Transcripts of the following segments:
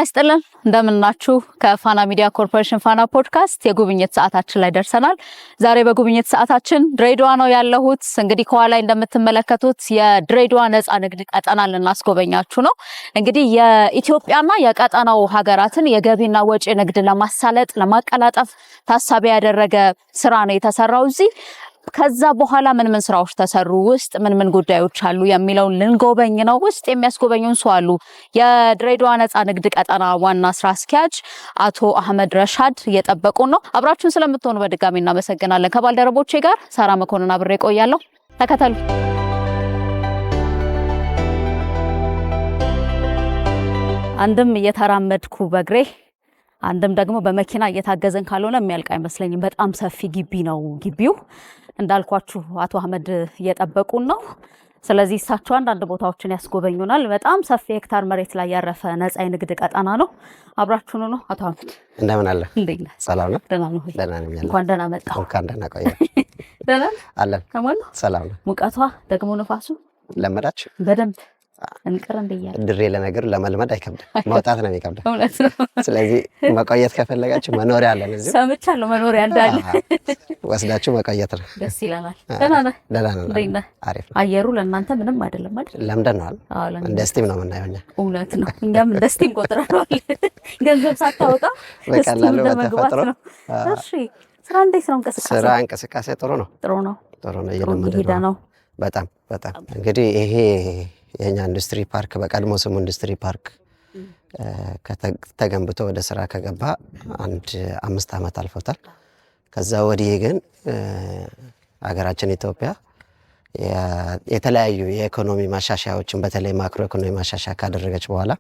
ይስጥልን እንደምናችሁ ከፋና ሚዲያ ኮርፖሬሽን ፋና ፖድካስት የጉብኝት ሰዓታችን ላይ ደርሰናል። ዛሬ በጉብኝት ሰዓታችን ድሬዳዋ ነው ያለሁት። እንግዲህ ከኋላ እንደምትመለከቱት የድሬዳዋ ነፃ ንግድ ቀጠና ልናስጎበኛችሁ ነው። እንግዲህ የኢትዮጵያና የቀጠናው ሀገራትን የገቢና ወጪ ንግድ ለማሳለጥ ለማቀላጠፍ ታሳቢ ያደረገ ስራ ነው የተሰራው እዚህ። ከዛ በኋላ ምን ስራዎች ተሰሩ፣ ውስጥ ምን ጉዳዮች አሉ የሚለው ልንጎበኝ ነው። ውስጥ የሚያስጎበኙን ሰው አሉ። የድሬዳዋ ነፃ ንግድ ቀጠና ዋና ስራ አስኪያጅ አቶ አህመድ ረሻድ እየጠበቁን ነው። አብራችሁን ስለምትሆኑ በድጋሚ እናመሰግናለን። ከባልደረቦቼ ጋር ሳራ መኮንን አብሬ ቆያለሁ። ተከተሉ። አንድም እየተራመድኩ በእግሬ አንድም ደግሞ በመኪና እየታገዘን ካልሆነ የሚያልቅ አይመስለኝም። በጣም ሰፊ ግቢ ነው ግቢው። እንዳልኳችሁ አቶ አህመድ እየጠበቁን ነው። ስለዚህ እሳቸው አንዳንድ ቦታዎችን ያስጎበኙናል። በጣም ሰፊ ሄክታር መሬት ላይ ያረፈ ነፃ የንግድ ቀጠና ነው። አብራችሁኑ ነው። አቶ አህመድ እንደምን አለ? እንዴት ነህ? ሰላም ነው? ደህና ነው? ደህና ነኝ። እንኳን ደህና መጣ። እንኳን ደህና ቆየ። ደህና አለን። ከማን ነው? ሰላም ነው። ሙቀቷ ደግሞ ነፋሱ ለመዳችሁ በደንብ እንቅር እንደያለ ድሬ ለነገሩ ለመልመድ አይከብድም፣ መውጣት ነው የሚከብደው። እውነት ነው። ስለዚህ መቆየት ከፈለጋችሁ መኖሪያ አለን እዚህ። ሰምቻለሁ መኖሪያ እንዳለ። ወስዳችሁ መቆየት ነው። ደስ ይላል። ደህና ነህ? ደህና ነው። እንዴት ነህ? አሪፍ ነው። አየሩ ለእናንተ ምንም አይደለም አይደል? ለምደነዋል። አዎ ለምን እንደ ስቲም ነው የምናየው እኛ። እውነት ነው። እኛም እንደ ስቲም ቆጥረናል። ገንዘብ ሳታወጣ በቀላሉ ስቲም ለመግባት በተፈጥሮ። ነው። እሺ ስራ እንዴት ነው? እንቅስቃሴ ስራ እንቅስቃሴ ጥሩ ነው። ጥሩ ነው። ጥሩ ነው። እየሄደ እየለመደ ነው። ነው። በጣም እንግዲህ ይሄ የኛ ኢንዱስትሪ ፓርክ በቀድሞ ስሙ ኢንዱስትሪ ፓርክ ተገንብቶ ወደ ስራ ከገባ 5 ዓመት አልፎታል። ከዛ ወዲህ ግን ሀገራችን ኢትዮጵያ የተለያዩ የኢኮኖሚ ማሻሻያዎችን በተለይ ማክሮ ኢኮኖሚ ማሻሻያ ካደረገች በኋላ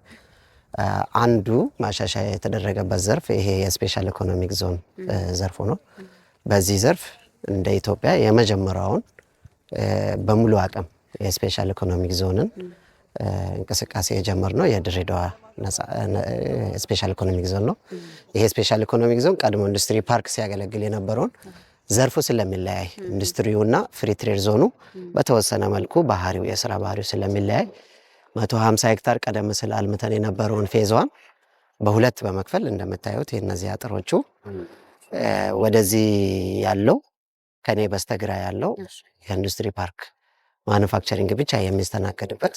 አንዱ ማሻሻያ የተደረገበት ዘርፍ ይሄ የስፔሻል ኢኮኖሚክ ዞን ዘርፉ ነው። በዚህ ዘርፍ እንደ ኢትዮጵያ የመጀመሪያውን በሙሉ አቅም የስፔሻል ኢኮኖሚክ ዞንን እንቅስቃሴ የጀመርነው የድሬዳዋ ስፔሻል ኢኮኖሚክ ዞን ነው። ይሄ ስፔሻል ኢኮኖሚክ ዞን ቀድሞ ኢንዱስትሪ ፓርክ ሲያገለግል የነበረውን ዘርፉ ስለሚለያይ ኢንዱስትሪውና ፍሪ ትሬድ ዞኑ በተወሰነ መልኩ የስራ ባህሪው ስለሚለያይ 150 ሄክታር ቀደም ሲል አልምተን የነበረውን ፌዝዋን በሁለት በመክፈል እንደምታዩት የነዚህ አጥሮቹ ወደዚህ ያለው ከኔ በስተግራ ያለው የኢንዱስትሪ ፓርክ ማኑፋክቸሪንግ ብቻ የሚስተናገድበት፣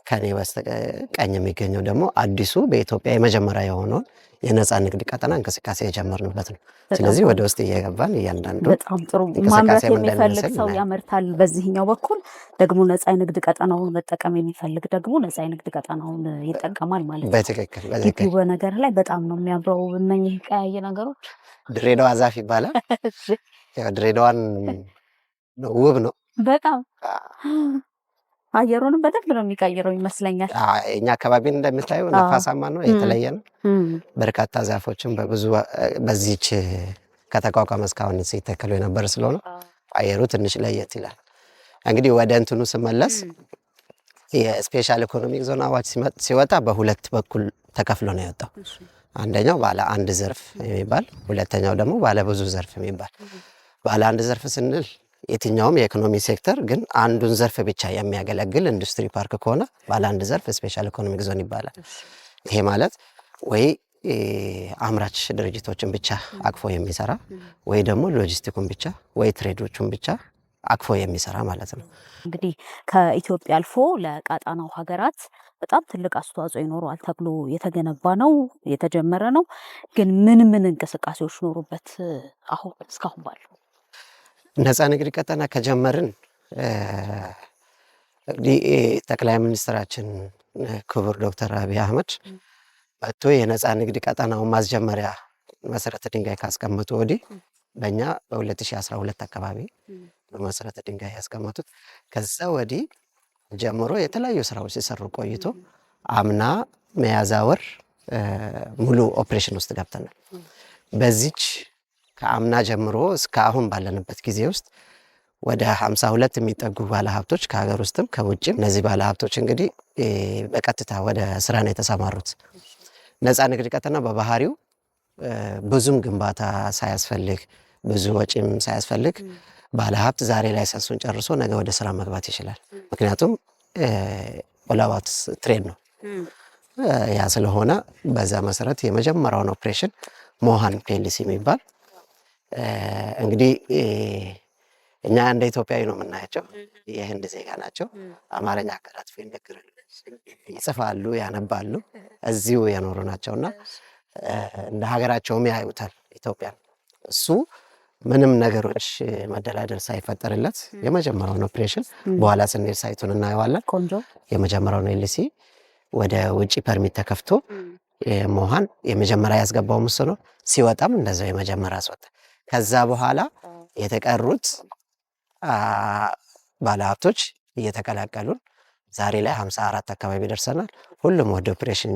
ከኔ በስተቀኝ የሚገኘው ደግሞ አዲሱ በኢትዮጵያ የመጀመሪያ የሆነውን የነፃ ንግድ ቀጠና እንቅስቃሴ የጀመርንበት ነው። ስለዚህ ወደ ውስጥ እየገባን እያንዳንዱ በጣም ጥሩ ማምረት የሚፈልግ ሰው ያመርታል። በዚህኛው በኩል ደግሞ ነፃ የንግድ ቀጠናውን መጠቀም የሚፈልግ ደግሞ ነፃ የንግድ ቀጠናውን ይጠቀማል ማለት ነው። በትክክል ግቢው በነገር ላይ በጣም ነው የሚያምረው። እነኚህ ቀያየ ነገሮች ድሬዳዋ ዛፍ ይባላል። ድሬዳዋን ውብ ነው በጣም አየሩንም በደንብ ነው የሚቀይረው ይመስለኛል። እኛ አካባቢ እንደምታየው ነፋሳማ ነው፣ የተለየ ነው። በርካታ ዛፎችን በዚህች ከተቋቋመ እስካሁን ሲተከሉ የነበረ ስለሆነ አየሩ ትንሽ ለየት ይላል። እንግዲህ ወደ እንትኑ ስመለስ የስፔሻል ኢኮኖሚክ ዞን አዋጅ ሲወጣ በሁለት በኩል ተከፍሎ ነው የወጣው። አንደኛው ባለ አንድ ዘርፍ የሚባል፣ ሁለተኛው ደግሞ ባለ ብዙ ዘርፍ የሚባል። ባለ አንድ ዘርፍ ስንል የትኛውም የኢኮኖሚ ሴክተር ግን አንዱን ዘርፍ ብቻ የሚያገለግል ኢንዱስትሪ ፓርክ ከሆነ ባለ አንድ ዘርፍ ስፔሻል ኢኮኖሚክ ዞን ይባላል። ይሄ ማለት ወይ አምራች ድርጅቶችን ብቻ አቅፎ የሚሰራ ወይ ደግሞ ሎጂስቲኩን ብቻ ወይ ትሬዶቹን ብቻ አቅፎ የሚሰራ ማለት ነው። እንግዲህ ከኢትዮጵያ አልፎ ለቀጣናው ሀገራት በጣም ትልቅ አስተዋጽኦ ይኖረዋል ተብሎ የተገነባ ነው፣ የተጀመረ ነው። ግን ምን እንቅስቃሴዎች ኖሩበት አሁን እስካሁን ባለው? ነፃ ንግድ ቀጠና ከጀመርን እንግዲህ ጠቅላይ ሚኒስትራችን ክቡር ዶክተር አብይ አህመድ መጥቶ የነፃ ንግድ ቀጠናውን ማስጀመሪያ መሰረተ ድንጋይ ካስቀመጡ ወዲህ በእኛ በ2012 አካባቢ መሰረተ ድንጋይ ያስቀመጡት። ከዛ ወዲህ ጀምሮ የተለያዩ ስራዎች ሲሰሩ ቆይቶ አምና ሚያዝያ ወር ሙሉ ኦፕሬሽን ውስጥ ገብተናል። በዚች ከአምና ጀምሮ እስከ አሁን ባለንበት ጊዜ ውስጥ ወደ 52 የሚጠጉ ባለሀብቶች ከሀገር ውስጥም ከውጭም፣ እነዚህ ባለሀብቶች እንግዲህ በቀጥታ ወደ ስራ ነው የተሰማሩት። ነፃ ንግድ ቀጠና በባህሪው ብዙም ግንባታ ሳያስፈልግ ብዙ ወጪም ሳያስፈልግ ባለሀብት ዛሬ ላይሰንሱን ጨርሶ ነገ ወደ ስራ መግባት ይችላል። ምክንያቱም ኦል አባውት ትሬድ ነው። ያ ስለሆነ በዛ መሰረት የመጀመሪያውን ኦፕሬሽን ሞሃን ፒኤልሲ የሚባል እንግዲህ እኛ እንደ ኢትዮጵያዊ ነው የምናያቸው። የህንድ ዜጋ ናቸው። አማርኛ አቀላጥፎ ይነገራሉ፣ ይጽፋሉ፣ ያነባሉ። እዚሁ የኖሩ ናቸውና እንደ ሀገራቸውም ያዩታል ኢትዮጵያን። እሱ ምንም ነገሮች መደላደል ሳይፈጠርለት የመጀመሪያውን ኦፕሬሽን በኋላ ስንሄድ ሳይቱን እናየዋለን። የመጀመሪያውን ኤልሲ ወደ ውጪ ፐርሚት ተከፍቶ ሞሃን የመጀመሪያ ያስገባው እሱ ነው። ሲወጣም እንደዛው የመጀመሪያ አስወጣ። ከዛ በኋላ የተቀሩት ባለሀብቶች እየተቀላቀሉን ዛሬ ላይ 54 አካባቢ ደርሰናል። ሁሉም ወደ ኦፕሬሽን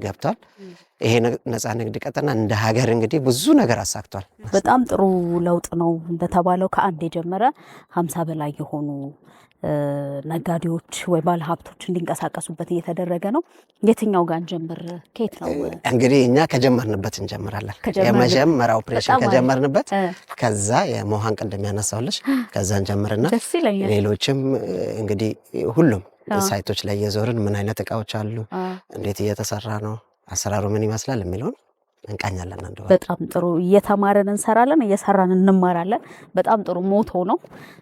ገብቷል። ይሄ ነፃ ንግድ ቀጠና እንደ ሀገር እንግዲህ ብዙ ነገር አሳክቷል። በጣም ጥሩ ለውጥ ነው። እንደተባለው ከአንድ የጀመረ 50 በላይ የሆኑ ነጋዴዎች ወይ ባለሀብቶች እንዲንቀሳቀሱበት እየተደረገ ነው። የትኛው ጋር እንጀምር? ከየት ነው እንግዲህ? እኛ ከጀመርንበት እንጀምራለን። የመጀመሪያ ኦፕሬሽን ከጀመርንበት፣ ከዛ የሞሃን ቅድም ያነሳውልሽ ከዛ እንጀምርና ሌሎችም እንግዲህ ሁሉም ሳይቶች ላይ እየዞርን ምን አይነት እቃዎች አሉ፣ እንዴት እየተሰራ ነው፣ አሰራሩ ምን ይመስላል የሚለውን እንቃኛለን። እንደው በጣም ጥሩ እየተማረን እንሰራለን፣ እየሰራን እንማራለን። በጣም ጥሩ ሞቶ ነው።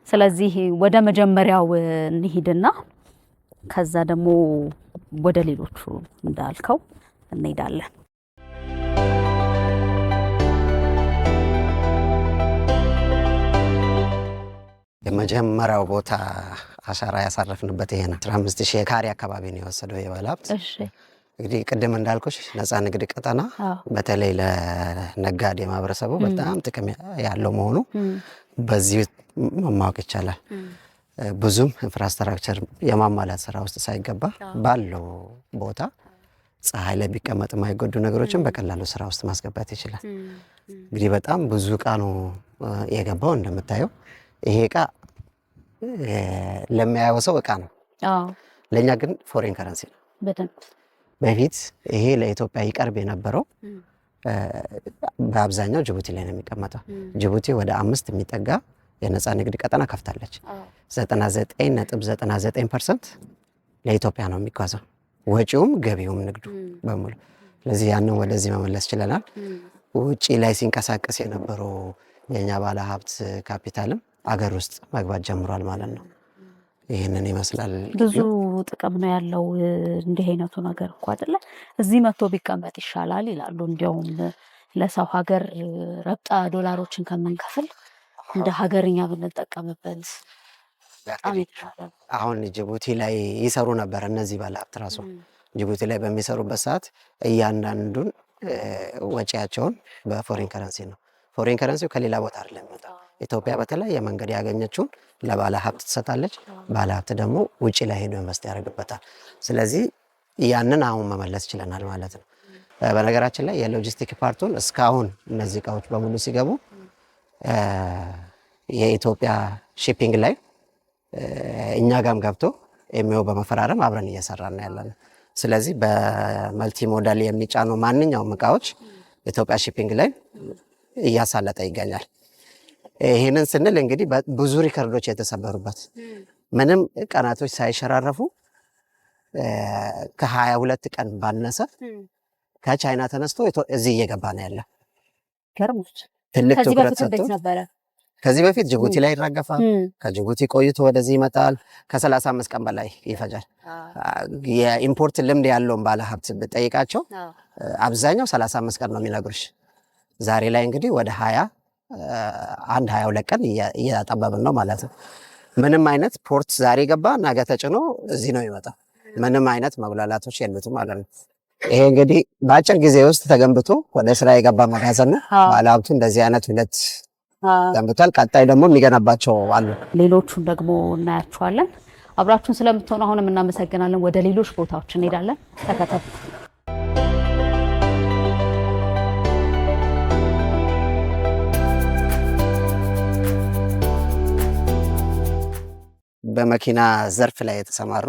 ስለዚህ ወደ መጀመሪያው እንሂድና ከዛ ደግሞ ወደ ሌሎቹ እንዳልከው እንሄዳለን። የመጀመሪያው ቦታ አሻራ ያሳረፍንበት ይሄ ነው። 15000 ካሬ አካባቢ ነው የወሰደው የባለሀብት። እሺ እንግዲህ ቅድም እንዳልኩሽ ነፃ ንግድ ቀጠና በተለይ ለነጋዴ ማህበረሰቡ በጣም ጥቅም ያለው መሆኑ በዚህ ማወቅ ይቻላል። ብዙም ኢንፍራስትራክቸር የማሟላት ስራ ውስጥ ሳይገባ ባለው ቦታ ፀሐይ ላይ ቢቀመጥ የማይጎዱ ነገሮችን በቀላሉ ስራ ውስጥ ማስገባት ይችላል። እንግዲህ በጣም ብዙ እቃ ነው የገባው። እንደምታየው ይሄ እቃ ለሚያየው ሰው እቃ ነው፣ ለእኛ ግን ፎሬን ከረንሲ ነው። በፊት ይሄ ለኢትዮጵያ ይቀርብ የነበረው በአብዛኛው ጅቡቲ ላይ ነው የሚቀመጠው። ጅቡቲ ወደ 5 የሚጠጋ የነፃ ንግድ ቀጠና ከፍታለች። 99.99% ለኢትዮጵያ ነው የሚጓዘው፣ ወጪውም ገቢውም ንግዱ በሙሉ። ስለዚህ ያንን ወደዚህ መመለስ ችለናል። ውጪ ላይ ሲንቀሳቀስ የነበረው የኛ ባለ ሀብት ካፒታልም አገር ውስጥ መግባት ጀምሯል ማለት ነው። ይሄንን ይመስላል። ብዙ ጥቅም ነው ያለው እንዲህ አይነቱ ነገር እኮ አይደለ? እዚህ መጥቶ ቢቀመጥ ይሻላል ይላሉ። እንዲያውም ለሰው ሀገር ረብጣ ዶላሮችን ከምንከፍል እንደ ሀገርኛ ብንጠቀምበት በጣም ይሻላል። አሁን ጅቡቲ ላይ ይሰሩ ነበር እነዚህ ባለሀብት ራሱ ጅቡቲ ላይ በሚሰሩበት ሰዓት እያንዳንዱን ወጪያቸውን በፎሬን ከረንሲ ነው። ፎሬን ከረንሲው ከሌላ ቦታ አይደለም የሚመጣው። ኢትዮጵያ በተለያየ መንገድ ያገኘችውን ለባለ ሀብት ትሰጣለች። ባለ ሀብት ደግሞ ውጪ ላይ ሄዶ ኢንቨስት ያደርግበታል። ስለዚህ ያንን አሁን መመለስ ችለናል ማለት ነው። በነገራችን ላይ የሎጂስቲክ ፓርቱን እስካሁን እነዚህ እቃዎች በሙሉ ሲገቡ የኢትዮጵያ ሺፒንግ ላይ እኛ ጋም ገብቶ ኤምኦ በመፈራረም አብረን እየሰራን ያለን። ስለዚህ በመልቲ ሞዳል የሚጫኑ ማንኛውም እቃዎች ኢትዮጵያ ሺፒንግ ላይ እያሳለጠ ይገኛል። ይሄንን ስንል እንግዲህ ብዙ ሪከርዶች የተሰበሩበት ምንም ቀናቶች ሳይሸራረፉ ከ22 ቀን ባነሰ ከቻይና ተነስቶ እዚህ እየገባ ነው ያለ። ገርሞች ትልቅ ትኩረት ሰጥቶ ከዚህ በፊት ጅቡቲ ላይ ይራገፋል። ከጅቡቲ ቆይቶ ወደዚህ ይመጣል። ከ35 ቀን በላይ ይፈጃል። የኢምፖርት ልምድ ያለውን ባለሀብት ብጠይቃቸው አብዛኛው 35 ቀን ነው የሚነግሩሽ። ዛሬ ላይ እንግዲህ ወደ 22 ቀን እያጠበብን ነው ማለት ነው። ምንም አይነት ፖርት ዛሬ ገባ ነገ ተጭኖ እዚህ ነው የሚመጣው። ምንም አይነት መጉላላቶች የሉትም ማለት ነው። ይሄ እንግዲህ በአጭር ጊዜ ውስጥ ተገንብቶ ወደ ስራ የገባ መጋዘን ነው። ባለሀብቱ እንደዚህ አይነት 2 ገንብቷል። ቀጣይ ደግሞ የሚገነባቸው አሉ። ሌሎቹን ደግሞ እናያቸዋለን። አብራችሁን ስለምትሆኑ አሁንም እናመሰግናለን። ወደ ሌሎች ቦታዎች እንሄዳለን። ተከተሉ። በመኪና ዘርፍ ላይ የተሰማሩ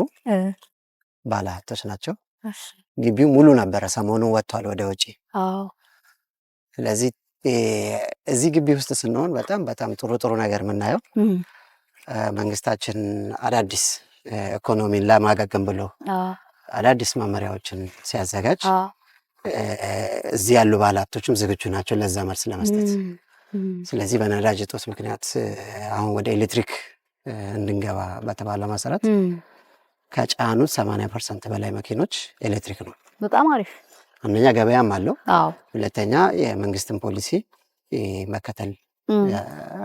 ባለሀብቶች ናቸው። ግቢው ሙሉ ነበረ፣ ሰሞኑን ወጥቷል ወደ ውጪ። ስለዚህ እዚህ ግቢ ውስጥ ስንሆን በጣም ጥሩ ነገር የምናየው መንግስታችን አዳዲስ ኢኮኖሚን ለማገገም ብሎ አዳዲስ መመሪያዎችን ሲያዘጋጅ እዚህ ያሉ ባለሀብቶችም ዝግጁ ናቸው ለዛ መልስ ለመስጠት። ስለዚህ በነዳጅ እጦት ምክንያት አሁን ወደ ኤሌክትሪክ እንድንገባ በተባለው መሰረት ከጫኑት 80% በላይ መኪኖች ኤሌክትሪክ ነው። በጣም አሪፍ። አንደኛ ገበያም አለው፣ ሁለተኛ የመንግስትን ፖሊሲ መከተል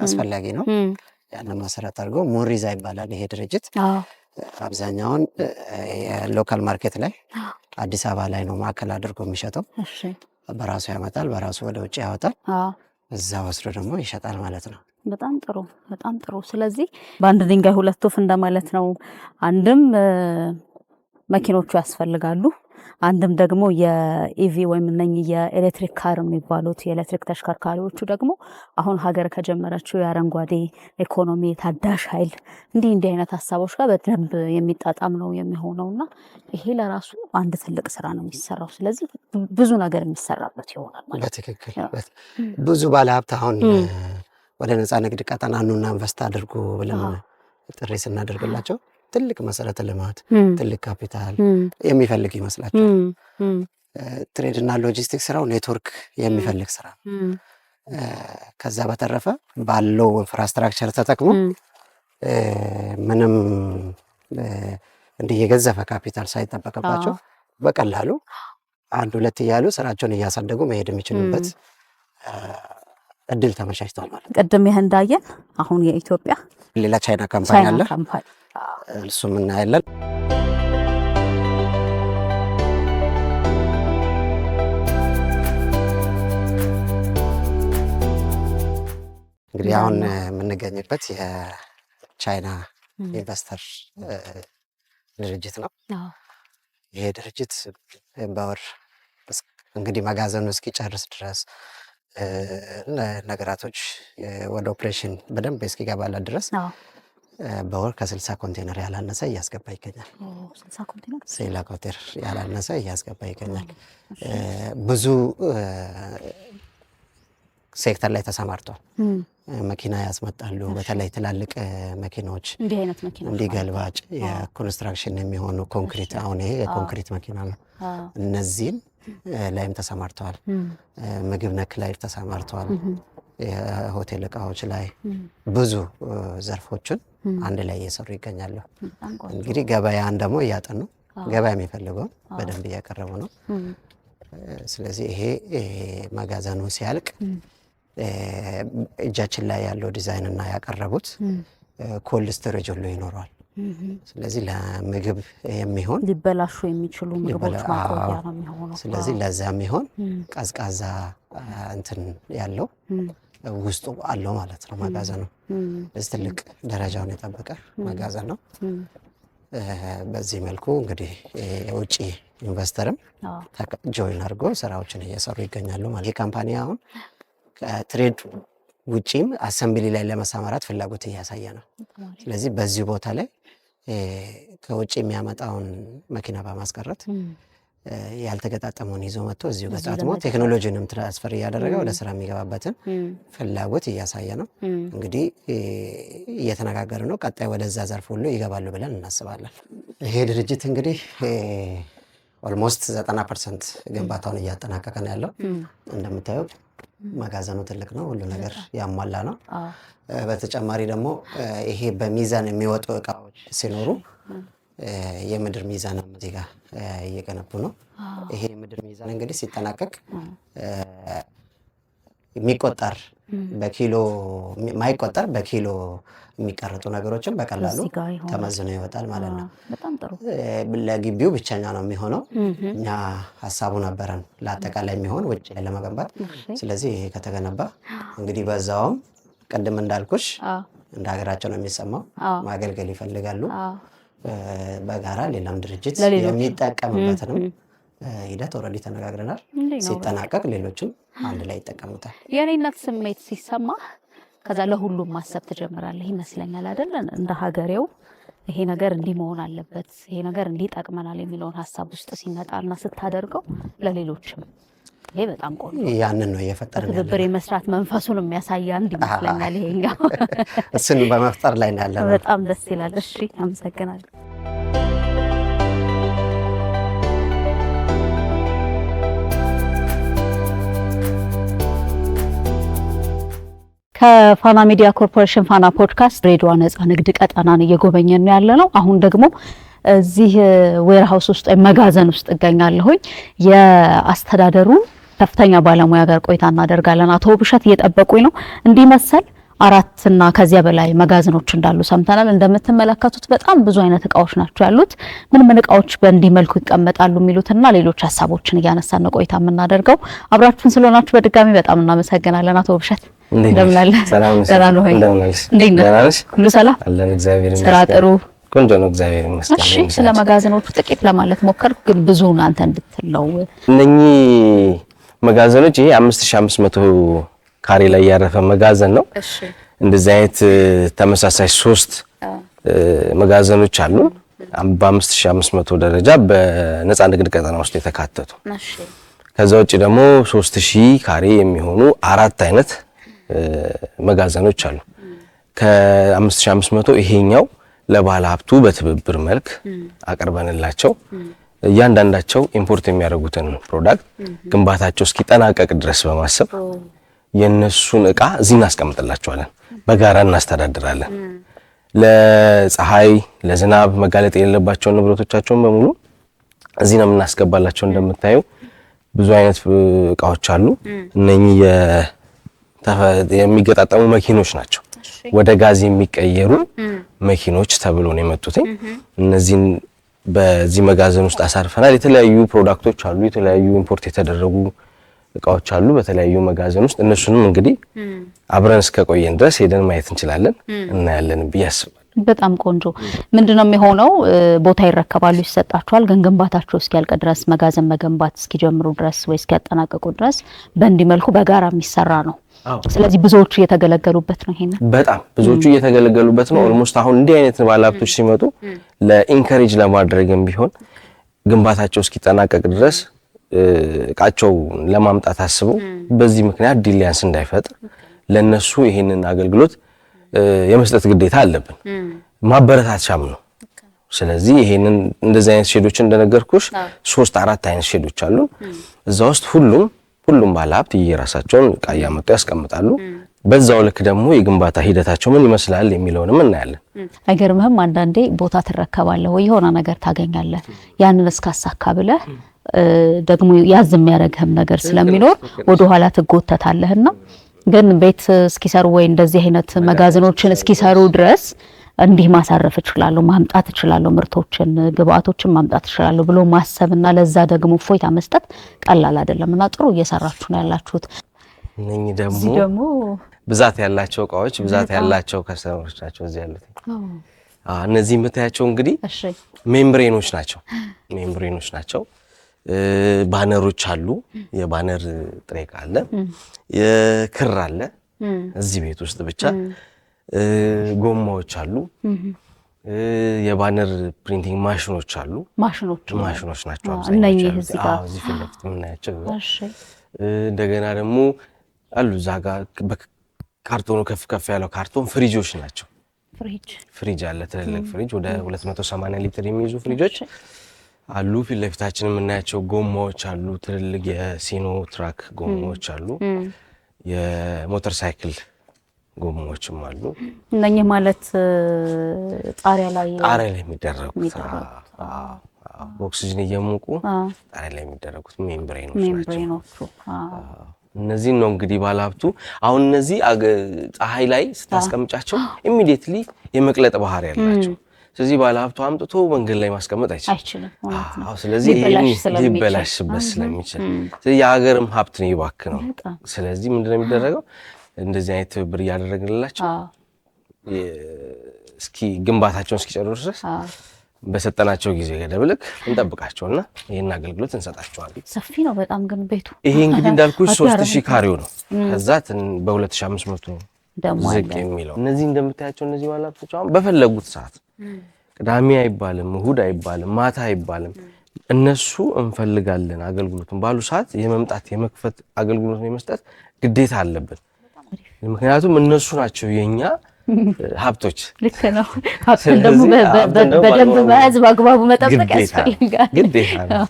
አስፈላጊ ነው። ያንን መሰረት አድርጎ ሞሪዛ ይባላል ይሄ ድርጅት። አብዛኛውን የሎካል ማርኬት ላይ አዲስ አበባ ላይ ነው ማዕከል አድርጎ የሚሸጠው። በራሱ ያመጣል፣ በራሱ ወደ ውጭ ያወጣል፣ እዛ ወስዶ ደግሞ ይሸጣል ማለት ነው። በጣም ጥሩ፣ በጣም ጥሩ። ስለዚህ በአንድ ድንጋይ ሁለት ወፍ እንደማለት ነው። አንድም መኪኖቹ ያስፈልጋሉ፣ አንድም ደግሞ የኢቪ ወይም እነኚህ የኤሌክትሪክ ካር የሚባሉት የኤሌክትሪክ ተሽከርካሪዎቹ ደግሞ አሁን ሀገር ከጀመረችው የአረንጓዴ ኢኮኖሚ ታዳሽ ኃይል እንዲህ አይነት ሀሳቦች ጋር በደንብ የሚጣጣም ነው የሚሆነውና ይሄ ለራሱ አንድ ትልቅ ስራ ነው የሚሰራው። ስለዚህ ብዙ ነገር የሚሰራበት ይሆናል ማለት ነው። በትክክል ብዙ ባለሀብት አሁን ወደ ነፃ ንግድ ቀጠና ኑና ኢንቨስት አድርጉ ብለን ጥሪ ስናደርግላቸው ትልቅ መሰረተ ልማት ትልቅ ካፒታል የሚፈልግ ይመስላችኋል። ትሬድ እና ሎጂስቲክስ ስራው ኔትወርክ የሚፈልግ ስራ። ከዛ በተረፈ ባለው ኢንፍራስትራክቸር ተጠቅሞ ምንም እንዲህ የገዘፈ ካፒታል ሳይጠበቅባቸው በቀላሉ አንድ ሁለት እያሉ ስራቸውን እያሳደጉ መሄድ የሚችሉበት እድል ተመቻችቷል ማለት ነው። ቅድም ይህ እንዳየን አሁን የኢትዮጵያ ሌላ ቻይና ካምፓኒ አለ፣ እሱም እናያለን። እንግዲህ አሁን የምንገኝበት የቻይና ኢንቨስተር ድርጅት ነው። ይሄ ድርጅት በወር እንግዲህ መጋዘኑ እስኪጨርስ ድረስ ነገራቶች ወደ ኦፕሬሽን በደንብ እስኪገባላት ድረስ በወር ከ60 ኮንቴነር ያላነሰ እያስገባ ይገኛል። 60 ኮንቴነር ያላነሰ እያስገባ ይገኛል። ብዙ ሴክተር ላይ ተሰማርቷል። መኪና ያስመጣሉ። በተለይ ትላልቅ መኪናዎች እንዲገልባጭ የኮንስትራክሽን የሚሆኑ ኮንክሪት፣ አሁን ይሄ የኮንክሪት መኪና ነው። እነዚህን ላይም ተሰማርተዋል። ምግብ ነክ ላይ ተሰማርተዋል። የሆቴል እቃዎች ላይ ብዙ ዘርፎችን አንድ ላይ እየሰሩ ይገኛሉ። እንግዲህ ገበያን ደግሞ እያጠኑ ገበያ የሚፈልገውን በደንብ እያቀረቡ ነው። ስለዚህ ይሄ መጋዘኑ ሲያልቅ እጃችን ላይ ያለው ዲዛይን እና ያቀረቡት ኮልድ ስቶሬጅ ሁሉ ይኖረዋል። ስለዚህ ለምግብ የሚሆን ሊበላሹ የሚችሉ ምግቦች ማቆያ ነው የሚሆነው። ስለዚህ ለዛ የሚሆን ቀዝቃዛ እንትን ያለው ውስጡ አለው ማለት ነው መጋዘኑ። እዚህ ትልቅ ደረጃውን የጠበቀ መጋዘን ነው። በዚህ መልኩ እንግዲህ የውጭ ኢንቨስተርም ጆይን አድርጎ ስራዎችን እየሰሩ ይገኛሉ ማለት። የካምፓኒ አሁን ከትሬድ ውጪም አሰምብሊ ላይ ለመሰማራት ፍላጎት እያሳየ ነው። ስለዚህ በዚህ ቦታ ላይ ከውጭ የሚያመጣውን መኪና በማስቀረት ያልተገጣጠመውን ይዞ መጥቶ እዚሁ ገጣጥሞ ቴክኖሎጂንም ትራንስፈር እያደረገ ወደ ስራ የሚገባበትን ፍላጎት እያሳየ ነው። እንግዲህ እየተነጋገረ ነው። ቀጣይ ወደዛ ዘርፍ ሁሉ ይገባሉ ብለን እናስባለን። ይሄ ድርጅት እንግዲህ ኦልሞስት 90% ግንባታውን እያጠናቀቀ ነው ያለው። እንደምታዩት መጋዘኑ ትልቅ ነው። ሁሉ ነገር ያሟላ ነው። በተጨማሪ ደግሞ ይሄ በሚዛን የሚወጡ እቃዎች ሲኖሩ የምድር ሚዛን እዚህ ጋር እየገነቡ ነው። ይሄ የምድር ሚዛን እንግዲህ ሲጠናቀቅ የሚቆጠር በኪሎ ማይቆጠር በኪሎ የሚቀርጡ ነገሮችን በቀላሉ ተመዝኖ ይወጣል ማለት ነው። በጣም ጥሩ። ለግቢው ብቸኛ ነው የሚሆነው። እኛ ሀሳቡ ነበረን ለአጠቃላይ የሚሆን ውጭ ላይ ለመገንባት። ስለዚህ ይሄ ከተገነባ እንግዲህ በዛውም ቅድም እንዳልኩሽ እንደ ሀገራቸው ነው የሚሰማው። ማገልገል ይፈልጋሉ በጋራ ሌላም ድርጅት የሚጠቀምበትንም ሂደት ኦልሬዲ ተነጋግረናል። ሲጠናቀቅ ሌሎችም አንድ ላይ ይጠቀሙታል። የኔነት ስሜት ሲሰማ ከዛ ለሁሉም ማሰብ ትጀምራለህ ይመስለኛል አይደል? እንደ ሀገሬው ይሄ ነገር እንዲህ መሆን አለበት፣ ይሄ ነገር እንዲህ ይጠቅመናል የሚለውን ሀሳብ ውስጥ ሲመጣና ስታደርገው ለሌሎችም ይሄ በጣም ቆንጆ ያንን ነው እየፈጠርን ያለነው። ትብብር የመስራት መንፈሱን የሚያሳይ አንድ ይመስለኛል ይሄኛው። እሱን በመፍጠር ላይ ነው ያለነው። በጣም ደስ ይላል። እሺ አመሰግናለሁ። ከፋና ሚዲያ ኮርፖሬሽን ፋና ፖድካስት ድሬዳዋ ነጻ ንግድ ቀጠናን እየጎበኘን ነው ያለነው። አሁን ደግሞ እዚህ ዌርሃውስ ውስጥ መጋዘን ውስጥ እገኛለሁኝ። የአስተዳደሩ ከፍተኛ ባለሙያ ጋር ቆይታ እናደርጋለን። አቶ ውብሸት እየጠበቁኝ ነው። እንዲህ መሰል 4 እና ከዚያ በላይ መጋዘኖች እንዳሉ ሰምተናል። እንደምትመለከቱት በጣም ብዙ አይነት እቃዎች ናቸው ያሉት። ምን እቃዎች በእንዲህ መልኩ ይቀመጣሉ የሚሉትና ሌሎች ሀሳቦችን እያነሳን ነው ቆይታ የምናደርገው። አብራችሁን ስለሆናችሁ በድጋሚ በጣም እናመሰግናለን። አቶ ውብሸት እንደምን አለ? ሰላም ነው? ሁሉ ሰላም አለን። እግዚአብሔር ይመስገን። ስራ ጥሩ ቆንጆ ነው፣ እግዚአብሔር ይመስገን። እሺ፣ ስለ መጋዘኖቹ ጥቂት ለማለት ሞከርኩ፣ ግን ብዙ አንተ እንድትለው እነኚህ መጋዘኖች ይሄ 5500 ካሬ ላይ ያረፈ መጋዘን ነው። እሺ፣ እንደዚህ አይነት ተመሳሳይ 3 መጋዘኖች አሉ በ5500 ደረጃ በነፃ ንግድ ቀጠና ውስጥ የተካተቱ። እሺ፣ ከዛ ውጪ ደግሞ 3000 ካሬ የሚሆኑ 4 አይነት መጋዘኖች አሉ። ከ5500 ይሄኛው ለባለ ሀብቱ በትብብር መልክ አቀርበንላቸው እያንዳንዳቸው ኢምፖርት የሚያደርጉትን ፕሮዳክት ግንባታቸው እስኪጠናቀቅ ድረስ በማሰብ የነሱን እቃ እዚህ እናስቀምጥላቸዋለን። በጋራ እናስተዳድራለን። ለፀሐይ ለዝናብ መጋለጥ የሌለባቸውን ንብረቶቻቸውን በሙሉ እዚህ ነው የምናስገባላቸው። እንደምታዩ ብዙ አይነት እቃዎች አሉ። እነኚህ የሚገጣጠሙ መኪኖች ናቸው። ወደ ጋዝ የሚቀየሩ መኪኖች ተብሎ ነው የመጡት። እነዚህን በዚህ መጋዘን ውስጥ አሳርፈናል። የተለያዩ ፕሮዳክቶች አሉ፣ የተለያዩ ኢምፖርት የተደረጉ እቃዎች አሉ በተለያዩ መጋዘን ውስጥ። እነሱንም እንግዲህ አብረን እስከቆየን ድረስ ሄደን ማየት እንችላለን፣ እናያለን ብዬ አስባለሁ። በጣም ቆንጆ። ምንድነው የሚሆነው? ቦታ ይረከባሉ፣ ይሰጣቸዋል። ግን ግንባታቸው እስኪያልቅ ድረስ መጋዘን መገንባት እስኪጀምሩ ድረስ ወይ እስኪያጠናቀቁ ድረስ በእንዲህ መልኩ በጋራ የሚሰራ ነው። ስለዚህ ብዙዎቹ እየተገለገሉበት ነው። ይሄን በጣም ብዙዎቹ እየተገለገሉበት ነው። ኦልሞስት አሁን እንዲህ አይነት ባለሀብቶች ሲመጡ ለኢንከሬጅ ለማድረግም ቢሆን ግንባታቸው እስኪጠናቀቅ ድረስ እቃቸው ለማምጣት አስበው በዚህ ምክንያት ዲሊያንስ እንዳይፈጥር ለነሱ ይሄንን አገልግሎት የመስጠት ግዴታ አለብን። ማበረታቻም ነው። ስለዚህ ይሄንን እንደዚህ አይነት ሼዶች እንደነገርኩሽ 3-4 አይነት ሼዶች አሉ። እዛ ውስጥ ሁሉም ባለሀብት የራሳቸውን እቃ ያመጡ ያስቀምጣሉ። በዛው ልክ ደግሞ የግንባታ ሂደታቸው ምን ይመስላል የሚለውንም እናያለን። አይገርምህም? አንዳንዴ ቦታ ትረከባለህ ወይ የሆነ ነገር ታገኛለህ። ያንን እስካሳካ ብለህ ደግሞ ያዝ የሚያደርግህም ነገር ስለሚኖር ወደ ኋላ ትጎተታለህና ግን ቤት እስኪሰሩ ወይ እንደዚህ አይነት መጋዘኖችን እስኪሰሩ ድረስ እንዲህ ማሳረፍ እችላለሁ፣ ማምጣት እችላለሁ፣ ምርቶችን ግብአቶችን ማምጣት እችላለሁ ብሎ ማሰብና ለዛ ደግሞ ፎይታ መስጠት ቀላል አይደለምና ጥሩ እየሰራችሁ ነው ያላችሁት። እነኚህ ደግሞ ብዛት ያላቸው እቃዎች ብዛት ያላቸው ከስተመሮች ናቸው እዚህ ያሉት። እነዚህ የምታያቸው እንግዲህ ሜምብሬኖች ናቸው። ባነሮች አሉ። የባነር ጥሬ ዕቃ አለ፣ የክር አለ። እዚህ ቤት ውስጥ ብቻ ጎማዎች አሉ። የባነር ፕሪንቲንግ ማሽኖች አሉ። ማሽኖች ናቸው አብዛኛው እዚህ ፊት ለፊት የምናያቸው። እንደገና ደግሞ አሉ እዛ ጋር በካርቶኑ ከፍ ያለው ካርቶን ፍሪጆች ናቸው። ፍሪጅ አለ፣ ትልልቅ ፍሪጅ ወደ 280 ሊትር የሚይዙ ፍሪጆች አሉ። ፊት ለፊታችን የምናያቸው ጎማዎች አሉ። ትልልቅ የሲኖ ትራክ ጎማዎች አሉ። የሞተር ሳይክል ጎማዎችም አሉ። እነኚህ ማለት ጣሪያ ላይ የሚደረጉት ኦክሲጅን እየሞቁ ጣሪያ ላይ የሚደረጉት ሜምብሬኖች ናቸው። እነዚህ ነው እንግዲህ ባለሀብቱ አሁን እነዚህ ፀሐይ ላይ ስታስቀምጫቸው ኢሚዲየትሊ የመቅለጥ ባህሪ ያላቸው። ስለዚህ ባለሀብቱ አምጥቶ መንገድ ላይ ማስቀመጥ አይችልም። ስለዚህ ሊበላሽበት ስለሚችል ስለዚህ የሀገርም ሀብት ነው ይባክነው። ስለዚህ ምንድነው የሚደረገው? እንደዚህ አይነት ትብብር እያደረግንላቸው እስኪ ግንባታቸውን እስኪጨርሱ ድረስ በሰጠናቸው ጊዜ ገደብ ልክ እንጠብቃቸውና ይሄን አገልግሎት እንሰጣቸዋለን። ሰፊ ነው በጣም ግን ቤቱ። ይሄ እንግዲህ እንዳልኩሽ 3000 ካሬው ነው። ከዛ በ2500 ዝቅ የሚለው እነዚህ እንደምታያቸው እነዚህ ባለሀብቶች አሁን በፈለጉት ሰዓት ቅዳሜ አይባልም፣ እሁድ አይባልም፣ ማታ አይባልም፣ እነሱ እንፈልጋለን አገልግሎቱን ባሉ ሰዓት የመምጣት የመክፈት አገልግሎት የመስጠት ግዴታ አለብን። ምክንያቱም እነሱ ናቸው የኛ ሀብቶች። ልክ ነው። ሀብትን ደግሞ በደንብ መያዝ በአግባቡ መጠበቅ ያስፈልጋል። ግዴታ ነው።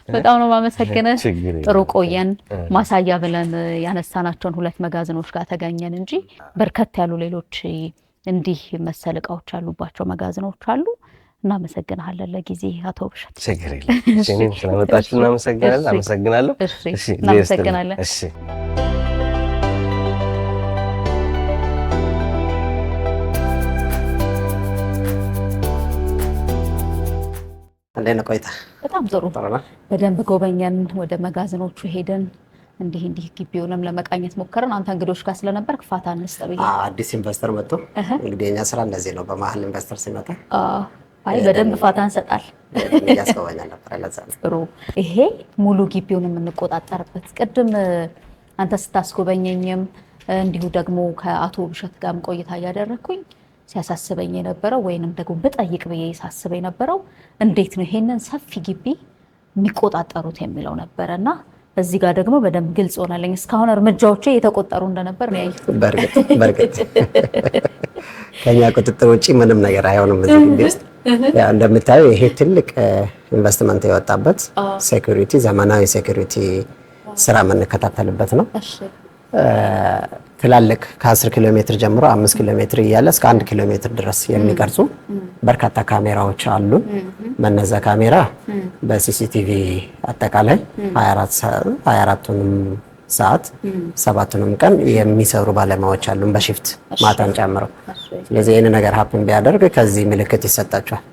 በጣም ነው ማመሰግነህ። ጥሩ ቆየን። ማሳያ ብለን ያነሳናቸውን 2 መጋዘኖች ጋር ተገኘን እንጂ በርከት ያሉ ሌሎች እንዲህ መሰል እቃዎች ያሉባቸው መጋዘኖች አሉ። እናመሰግናለን ለጊዜ አቶ ብሸት። ችግር የለም። እኔም ስለመጣችሁ እናመሰግናለን። አመሰግናለሁ። እሺ እናመሰግናለን። እሺ እንዴት ነው ቆይታ? በጣም ጥሩ። በደንብ ጎበኘን፣ ወደ መጋዘኖቹ ሄደን እንዲህ ግቢውንም ለመቃኘት ሞከረን። አንተ እንግዶች ጋር ስለነበር ክፋታ አንስተብኝ። አዲስ ኢንቨስተር መጥቶ እንግዲህ የኛ ስራ እንደዚህ ነው። በመሀል ኢንቨስተር ሲመጣ አይ በደንብ ፋታ እንሰጣል። ያስቆበኛል ነበር ለዛ ነው። ጥሩ። ይሄ ሙሉ ግቢውን የምንቆጣጠርበት ቅድም አንተ ስታስጎበኘኝም እንዲሁ ደግሞ ከአቶ ብሸት ጋርም ቆይታ እያደረኩኝ ሲያሳስበኝ የነበረው ወይንም ደግሞ በጠይቅ ብዬ ሳስበ የነበረው እንዴት ነው ይሄንን ሰፊ ግቢ የሚቆጣጠሩት የሚለው ነበርና እዚህ ጋር ደግሞ በደንብ ግልጽ ሆናለኝ። እስካሁን እርምጃዎቼ እየተቆጠሩ እንደነበር ነው ያየሁት። በርግጥ ከኛ ቁጥጥር ውጪ ምንም ነገር አይሆንም እዚህ ግቢ ውስጥ። ያው እንደምታዩ ይሄ ትልቅ ኢንቨስትመንት የወጣበት ሴኩሪቲ፣ ዘመናዊ ሴኩሪቲ ስራ የምንከታተልበት ነው። ትላልቅ ከ10 ኪሎ ሜትር ጀምሮ 5 ኪሎ ሜትር እያለ እስከ 1 ኪሎ ሜትር ድረስ የሚቀርጹ በርካታ ካሜራዎች አሉ። በነዛ ካሜራ በሲሲቲቪ አጠቃላይ 24ቱንም ሰዓት 7ቱንም ቀን የሚሰሩ ባለሙያዎች አሉ በሽፍት ማታን ጨምሮ። ስለዚህ ይህን ነገር ሀፕን ቢያደርግ ከዚህ ምልክት ይሰጣቸዋል።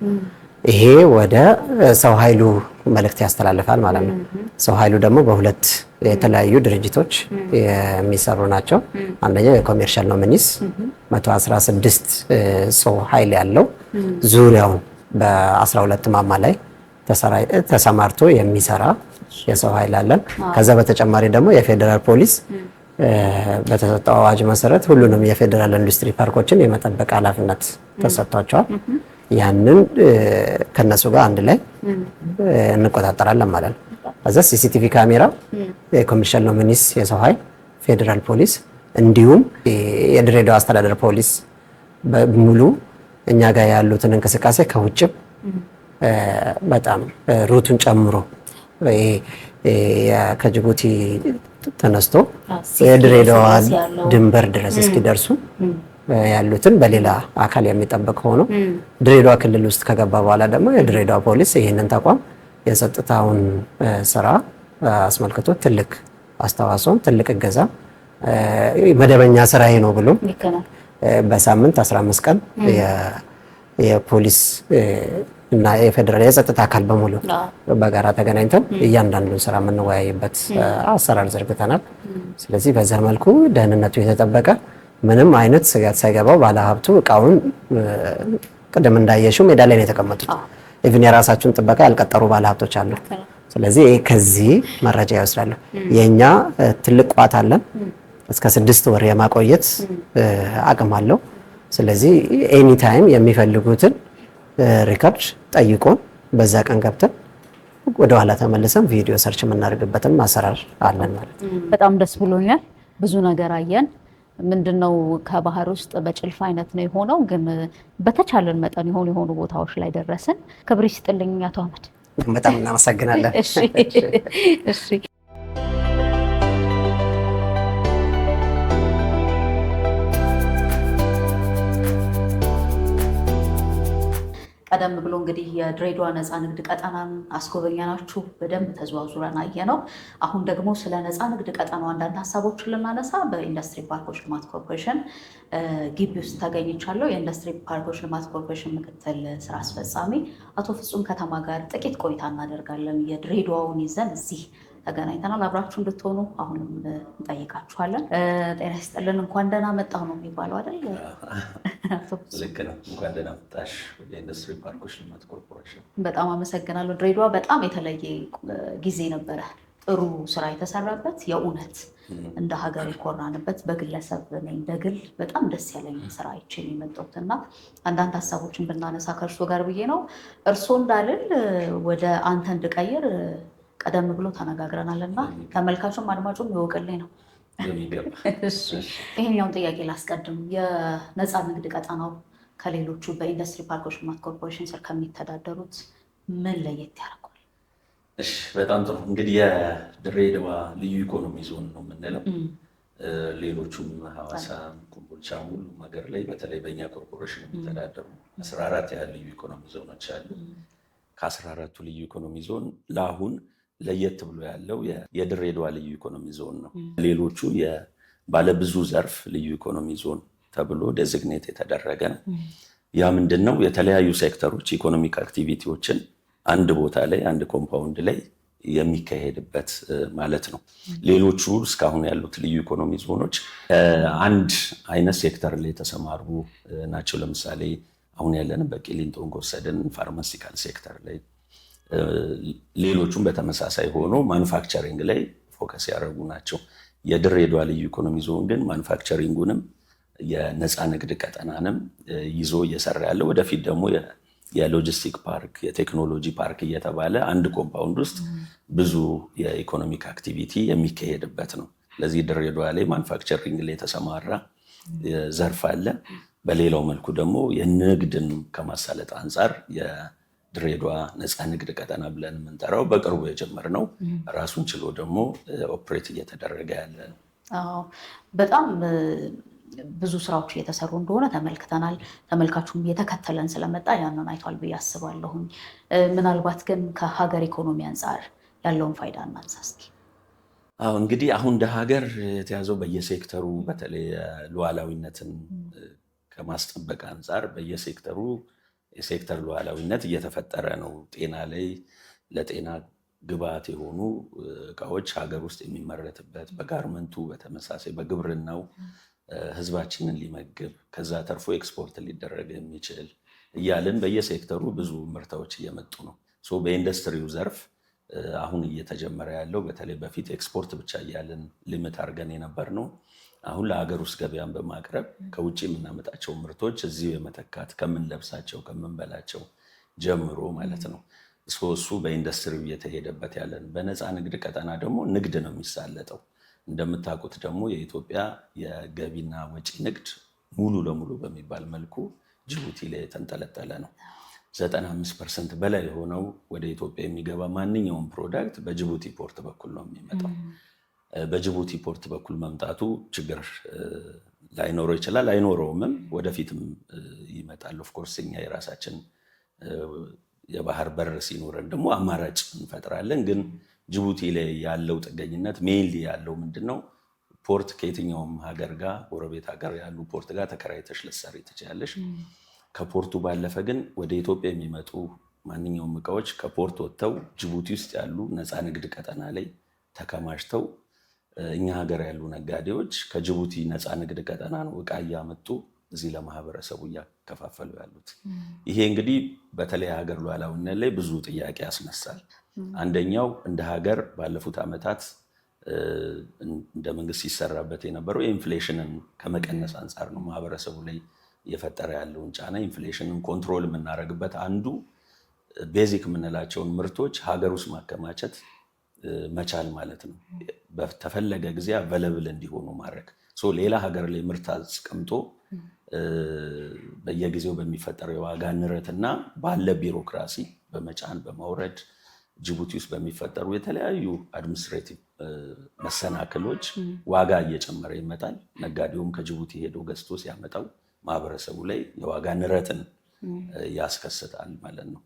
ይሄ ወደ ሰው ኃይሉ መልእክት ያስተላልፋል ማለት ነው። ሰው ኃይሉ ደግሞ በሁለት የተለያዩ ድርጅቶች የሚሰሩ ናቸው። አንደኛው የኮሜርሻል ኖሚኒስ 116 ሰው ኃይል ያለው ዙሪያውን በ12 ማማ ላይ ተሰማርቶ የሚሰራ የሰው ኃይል አለን። ከዛ በተጨማሪ ደግሞ የፌዴራል ፖሊስ በተሰጠው አዋጅ መሰረት ሁሉንም የፌዴራል ኢንዱስትሪ ፓርኮችን የመጠበቅ ኃላፊነት ተሰጥቷቸዋል። ያንን ከነሱ ጋር አንድ ላይ እንቆጣጠራለን ማለት ነው። ከዛ ሲሲቲቪ ካሜራ፣ የኮሜርሻል ኖሚኒስ የሰው ኃይል፣ ፌዴራል ፖሊስ እንዲሁም የድሬዳዋ አስተዳደር ፖሊስ በሙሉ እኛ ጋር ያሉትን እንቅስቃሴ ከውጭም በጣም ሩቱን ጨምሮ ከጅቡቲ ተነስቶ የድሬዳዋ ድንበር ድረስ እስኪደርሱ ያሉትን በሌላ አካል የሚጠበቅ ሆኖ ድሬዳዋ ክልል ውስጥ ከገባ በኋላ ደግሞ የድሬዳዋ ፖሊስ ይህንን ተቋም የጸጥታውን ስራ አስመልክቶ ትልቅ አስተዋጽኦ፣ ትልቅ እገዛ መደበኛ ስራዬ ነው ብሎ በሳምንት 15 ቀን የፖሊስ እና የፌዴራል የጸጥታ አካል በሙሉ በጋራ ተገናኝተን እያንዳንዱን ስራ የምንወያይበት አሰራር ዘርግተናል። ስለዚህ በዛ መልኩ ደህንነቱ የተጠበቀ ምንም አይነት ስጋት ሳይገባው ባለሀብቱ እቃውን ቅድም እንዳየሽው ሜዳ ላይ ነው የተቀመጡት። ኢቭን የራሳቸውን ጥበቃ ያልቀጠሩ ባለሀብቶች አሉ። ስለዚህ ከዚህ መረጃ ይወስዳሉ። የኛ ትልቅ ቋት አለን፣ እስከ 6 ወር የማቆየት አቅም አለው። ስለዚህ ኤኒ ታይም የሚፈልጉትን ሪከርድ ጠይቆን በዛ ቀን ገብተን ወደ ኋላ ተመልሰን ቪዲዮ ሰርች የምናደርግበትን ማሰራር አለን ማለት ነው። በጣም ደስ ብሎኛል። ብዙ ነገር አየን። ምንድነው ከባህር ውስጥ በጭልፍ አይነት ነው የሆነው፣ ግን በተቻለን መጠን የሆኑ ቦታዎች ላይ ደረስን። ክብር ይስጥልኝ አቶ አህመድ። በጣም እናመሰግናለን። እሺ ቀደም ብሎ እንግዲህ የድሬዳዋ ነፃ ንግድ ቀጠናን አስጎበኛናችሁ፣ በደንብ ተዘዋዙረን አየነው። አሁን ደግሞ ስለ ነፃ ንግድ ቀጠናው አንዳንድ ሀሳቦችን ልናነሳ በኢንዱስትሪ ፓርኮች ልማት ኮርፖሬሽን ግቢ ውስጥ ተገኝቻለሁ። የኢንዱስትሪ ፓርኮች ልማት ኮርፖሬሽን ምክትል ስራ አስፈጻሚ አቶ ፍጹም ከተማ ጋር ጥቂት ቆይታ እናደርጋለን። የድሬዳዋውን ይዘን እዚህ ተገናኝተናል። አብራችሁ እንድትሆኑ አሁንም እንጠይቃችኋለን። ጤና ይስጥልን። እንኳን ደህና መጣሁ ነው የሚባለው አይደል? ልክ ነው። እንኳን ደህና መጣሽ የኢንዱስትሪ ፓርኮች ልማት ኮርፖሬሽን። በጣም አመሰግናለሁ። ድሬዳዋ በጣም የተለየ ጊዜ ነበረ። ጥሩ ስራ የተሰራበት፣ የእውነት እንደ ሀገር የኮራንበት፣ በግለሰብ እንደ ግል በጣም ደስ ያለኝ ስራ አይቼ ነው የመጣሁት እና አንዳንድ ሀሳቦችን ብናነሳ ከእርሶ ጋር ብዬ ነው። እርሶ እንዳልል ወደ አንተ እንድቀይር ቀደም ብሎ ተነጋግረናል እና ተመልካቹም አድማጩም ይወቅልኝ ነው። ይሄኛውን ጥያቄ ላስቀድም። የነፃ ንግድ ቀጠናው ከሌሎቹ በኢንዱስትሪ ፓርኮች ልማት ኮርፖሬሽን ስር ከሚተዳደሩት ምን ለየት ያደርገዋል? እሺ በጣም ጥሩ። እንግዲህ የድሬዳዋ ልዩ ኢኮኖሚ ዞን ነው የምንለው። ሌሎቹም ሐዋሳ፣ ኮምቦልቻ፣ ሁሉም ሀገር ላይ በተለይ በእኛ ኮርፖሬሽን የሚተዳደሩ 14 ያህል ልዩ ኢኮኖሚ ዞኖች አሉ። ከ14ቱ ልዩ ኢኮኖሚ ዞን ለአሁን ለየት ብሎ ያለው የድሬዳዋ ልዩ ኢኮኖሚ ዞን ነው። ሌሎቹ የባለብዙ ዘርፍ ልዩ ኢኮኖሚ ዞን ተብሎ ዴዚግኔት የተደረገ ነው። ያ ምንድን ነው? የተለያዩ ሴክተሮች ኢኮኖሚክ አክቲቪቲዎችን አንድ ቦታ ላይ አንድ ኮምፓውንድ ላይ የሚካሄድበት ማለት ነው። ሌሎቹ እስካሁን ያሉት ልዩ ኢኮኖሚ ዞኖች አንድ አይነት ሴክተር ላይ የተሰማሩ ናቸው። ለምሳሌ አሁን ያለንበት ቂሊንጦን ከወሰድን ፋርማሲካል ሴክተር ላይ፣ ሌሎቹም በተመሳሳይ ሆኖ ማኑፋክቸሪንግ ላይ ፎከስ ያደረጉ ናቸው። የድሬዳዋ ልዩ ኢኮኖሚ ዞን ግን ማኑፋክቸሪንጉንም የነፃ ንግድ ቀጠናንም ይዞ እየሰራ ያለው ወደፊት ደግሞ የሎጂስቲክ ፓርክ የቴክኖሎጂ ፓርክ እየተባለ አንድ ኮምፓውንድ ውስጥ ብዙ የኢኮኖሚክ አክቲቪቲ የሚካሄድበት ነው። ለዚህ ድሬዳዋ ላይ ማኑፋክቸሪንግ ላይ የተሰማራ ዘርፍ አለ። በሌላው መልኩ ደግሞ የንግድን ከማሳለጥ አንጻር የድሬዳዋ ነፃ ንግድ ቀጠና ብለን የምንጠራው በቅርቡ የጀመርነው ራሱን ችሎ ደግሞ ኦፕሬት እየተደረገ ያለ ነው። በጣም ብዙ ስራዎች እየተሰሩ እንደሆነ ተመልክተናል። ተመልካቹም እየተከተለን ስለመጣ ያንን አይቷል ብዬ አስባለሁኝ። ምናልባት ግን ከሀገር ኢኮኖሚ አንጻር ያለውን ፋይዳ እናንሳ እስኪ። እንግዲህ አሁን እንደ ሀገር የተያዘው በየሴክተሩ በተለይ ሉዓላዊነትን ከማስጠበቅ አንጻር በየሴክተሩ የሴክተር ሉዓላዊነት እየተፈጠረ ነው። ጤና ላይ ለጤና ግብዓት የሆኑ እቃዎች ሀገር ውስጥ የሚመረትበት፣ በጋርመንቱ በተመሳሳይ በግብርናው ህዝባችንን ሊመግብ ከዛ ተርፎ ኤክስፖርት ሊደረግ የሚችል እያልን በየሴክተሩ ብዙ ምርታዎች እየመጡ ነው። በኢንዱስትሪው ዘርፍ አሁን እየተጀመረ ያለው በተለይ በፊት ኤክስፖርት ብቻ እያልን ሊሚት አድርገን የነበር ነው። አሁን ለሀገር ውስጥ ገበያን በማቅረብ ከውጭ የምናመጣቸው ምርቶች እዚሁ የመተካት ከምንለብሳቸው ከምንበላቸው ጀምሮ ማለት ነው። እሱ በኢንዱስትሪው እየተሄደበት ያለን። በነፃ ንግድ ቀጠና ደግሞ ንግድ ነው የሚሳለጠው። እንደምታውቁት ደግሞ የኢትዮጵያ የገቢና ወጪ ንግድ ሙሉ ለሙሉ በሚባል መልኩ ጅቡቲ ላይ የተንጠለጠለ ነው። 95% በላይ የሆነው ወደ ኢትዮጵያ የሚገባ ማንኛውም ፕሮዳክት በጅቡቲ ፖርት በኩል ነው የሚመጣው። በጅቡቲ ፖርት በኩል መምጣቱ ችግር ላይኖረው ይችላል፣ አይኖረውምም፣ ወደፊትም ይመጣል። ኦፍኮርስ እኛ የራሳችን የባህር በር ሲኖረን ደግሞ አማራጭ እንፈጥራለን። ግን ጅቡቲ ላይ ያለው ጥገኝነት ሜይንሊ ያለው ምንድነው? ፖርት ከየትኛውም ሀገር ጋር ጎረቤት ሀገር ያሉ ፖርት ጋር ተከራይተሽ ልትሰሪ ትችላለሽ። ከፖርቱ ባለፈ ግን ወደ ኢትዮጵያ የሚመጡ ማንኛውም እቃዎች ከፖርት ወጥተው ጅቡቲ ውስጥ ያሉ ነፃ ንግድ ቀጠና ላይ ተከማችተው እኛ ሀገር ያሉ ነጋዴዎች ከጅቡቲ ነፃ ንግድ ቀጠና ነው እቃ እያመጡ እዚህ ለማህበረሰቡ እያከፋፈሉ ያሉት። ይሄ እንግዲህ በተለይ ሀገር ሉዓላዊነት ላይ ብዙ ጥያቄ ያስነሳል። አንደኛው እንደ ሀገር ባለፉት ዓመታት እንደ መንግስት ሲሰራበት የነበረው የኢንፍሌሽንን ከመቀነስ አንጻር ነው። ማህበረሰቡ ላይ እየፈጠረ ያለውን ጫና ኢንፍሌሽንን ኮንትሮል የምናደርግበት አንዱ ቤዚክ የምንላቸውን ምርቶች ሀገር ውስጥ ማከማቸት መቻል ማለት ነው። በተፈለገ ጊዜ አቬለብል እንዲሆኑ ማድረግ። ሌላ ሀገር ላይ ምርት አስቀምጦ በየጊዜው በሚፈጠረው የዋጋ ንረትና ባለ ቢሮክራሲ በመጫን በማውረድ ጅቡቲ ውስጥ በሚፈጠሩ የተለያዩ አድሚኒስትሬቲቭ መሰናክሎች ዋጋ እየጨመረ ይመጣል። ነጋዴውም ከጅቡቲ ሄዶ ገዝቶ ሲያመጣው ማህበረሰቡ ላይ የዋጋ ንረትን ያስከስታል ማለት ነው።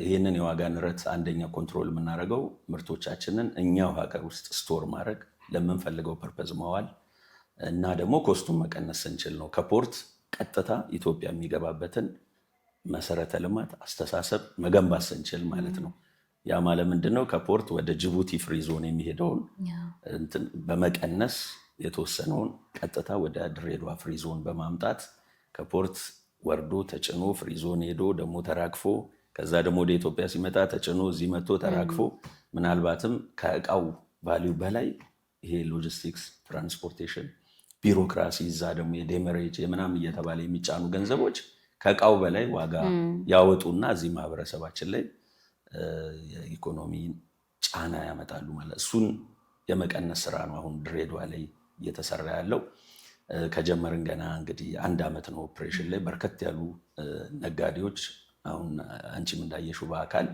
ይህንን የዋጋ ንረት አንደኛ ኮንትሮል የምናደርገው ምርቶቻችንን እኛው ሀገር ውስጥ ስቶር ማድረግ፣ ለምንፈልገው ፐርፐዝ ማዋል እና ደግሞ ኮስቱን መቀነስ ስንችል ነው። ከፖርት ቀጥታ ኢትዮጵያ የሚገባበትን መሰረተ ልማት አስተሳሰብ መገንባት ስንችል ማለት ነው። ያ ማለት ምንድነው? ከፖርት ወደ ጅቡቲ ፍሪ ዞን የሚሄደውን በመቀነስ የተወሰነውን ቀጥታ ወደ ድሬዳዋ ፍሪ ዞን በማምጣት ከፖርት ወርዶ ተጭኖ ፍሪ ዞን ሄዶ ደግሞ ተራግፎ ከዛ ደግሞ ወደ ኢትዮጵያ ሲመጣ ተጭኖ እዚህ መጥቶ ተራግፎ ምናልባትም ከእቃው ቫሊዩ በላይ ይሄ ሎጂስቲክስ፣ ትራንስፖርቴሽን፣ ቢሮክራሲ እዛ ደግሞ የዴመሬጅ የምናምን እየተባለ የሚጫኑ ገንዘቦች ከእቃው በላይ ዋጋ ያወጡና እዚህ ማህበረሰባችን ላይ የኢኮኖሚ ጫና ያመጣሉ ማለት። እሱን የመቀነስ ስራ ነው አሁን ድሬዳዋ ላይ እየተሰራ ያለው። ከጀመርን ገና እንግዲህ 1 ዓመት ነው ኦፕሬሽን ላይ። በርከት ያሉ ነጋዴዎች አሁን አንቺም እንዳየሽው በአካል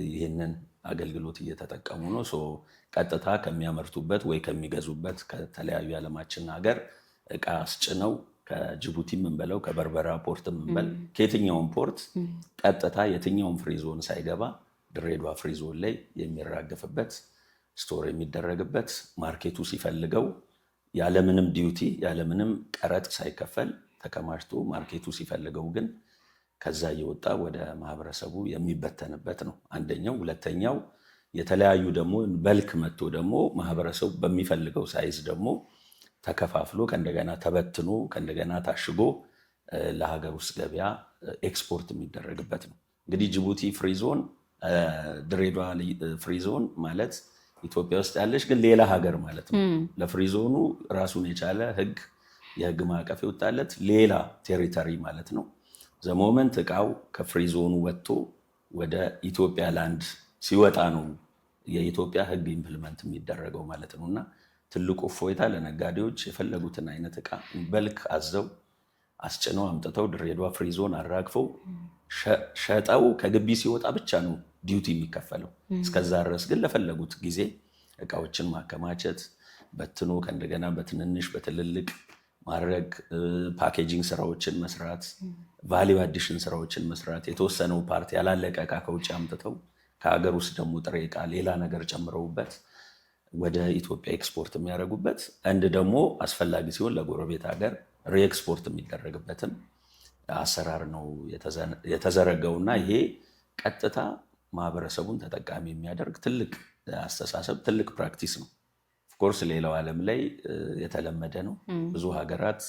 ይህንን አገልግሎት እየተጠቀሙ ነው። ቀጥታ ከሚያመርቱበት ወይ ከሚገዙበት ከተለያዩ የዓለማችን ሀገር እቃ አስጭነው ከጅቡቲ የምንበለው ከበርበራ ፖርት የምንበል ከየትኛውም ፖርት ቀጥታ የትኛውም ፍሪ ዞን ሳይገባ ድሬዳዋ ፍሪ ዞን ላይ የሚራገፍበት ስቶር የሚደረግበት ማርኬቱ ሲፈልገው ያለምንም ዲዩቲ ያለምንም ቀረጥ ሳይከፈል ተከማችቶ ማርኬቱ ሲፈልገው ግን ከዛ እየወጣ ወደ ማህበረሰቡ የሚበተንበት ነው አንደኛው። ሁለተኛው የተለያዩ ደግሞ በልክ መጥቶ ደግሞ ማህበረሰቡ በሚፈልገው ሳይዝ ደግሞ ተከፋፍሎ ከእንደገና ተበትኖ ከእንደገና ታሽጎ ለሀገር ውስጥ ገበያ ኤክስፖርት የሚደረግበት ነው። እንግዲህ ጅቡቲ ፍሪ ዞን ድሬዳዋ ፍሪ ዞን ማለት ኢትዮጵያ ውስጥ ያለች ግን ሌላ ሀገር ማለት ነው። ለፍሪ ዞኑ ራሱን የቻለ ህግ የህግ ማዕቀፍ የወጣለት ሌላ ቴሪተሪ ማለት ነው። ዘሞመንት እቃው ከፍሪ ዞኑ ወጥቶ ወደ ኢትዮጵያ ላንድ ሲወጣ ነው የኢትዮጵያ ህግ ኢምፕሊመንት የሚደረገው ማለት ነውና ትልቁ እፎይታ ለነጋዴዎች የፈለጉትን አይነት እቃ በልክ አዘው አስጭነው አምጥተው ድሬዳዋ ፍሪ ዞን አራግፈው ሸጠው ከግቢ ሲወጣ ብቻ ነው ዲዩቲ የሚከፈለው። እስከዛ ድረስ ግን ለፈለጉት ጊዜ እቃዎችን ማከማቸት በትኖ ከእንደገና በትንንሽ በትልልቅ ማድረግ ፓኬጂንግ ስራዎችን መስራት ቫሊዩ አዲሽን ስራዎችን መስራት የተወሰነው ፓርት ያላለቀ እቃ ከውጭ አምጥተው ከሀገር ውስጥ ደግሞ ጥሬ እቃ ሌላ ነገር ጨምረውበት ወደ ኢትዮጵያ ኤክስፖርት የሚያደርጉበት አንድ ደግሞ አስፈላጊ ሲሆን ለጎረቤት ሀገር ሪኤክስፖርት የሚደረግበትም አሰራር ነው የተዘረጋውና ይሄ ቀጥታ ማህበረሰቡን ተጠቃሚ የሚያደርግ ትልቅ አስተሳሰብ ትልቅ ፕራክቲስ ነው። ኦፍኮርስ ሌላው ዓለም ላይ የተለመደ ነው። ብዙ ሀገራት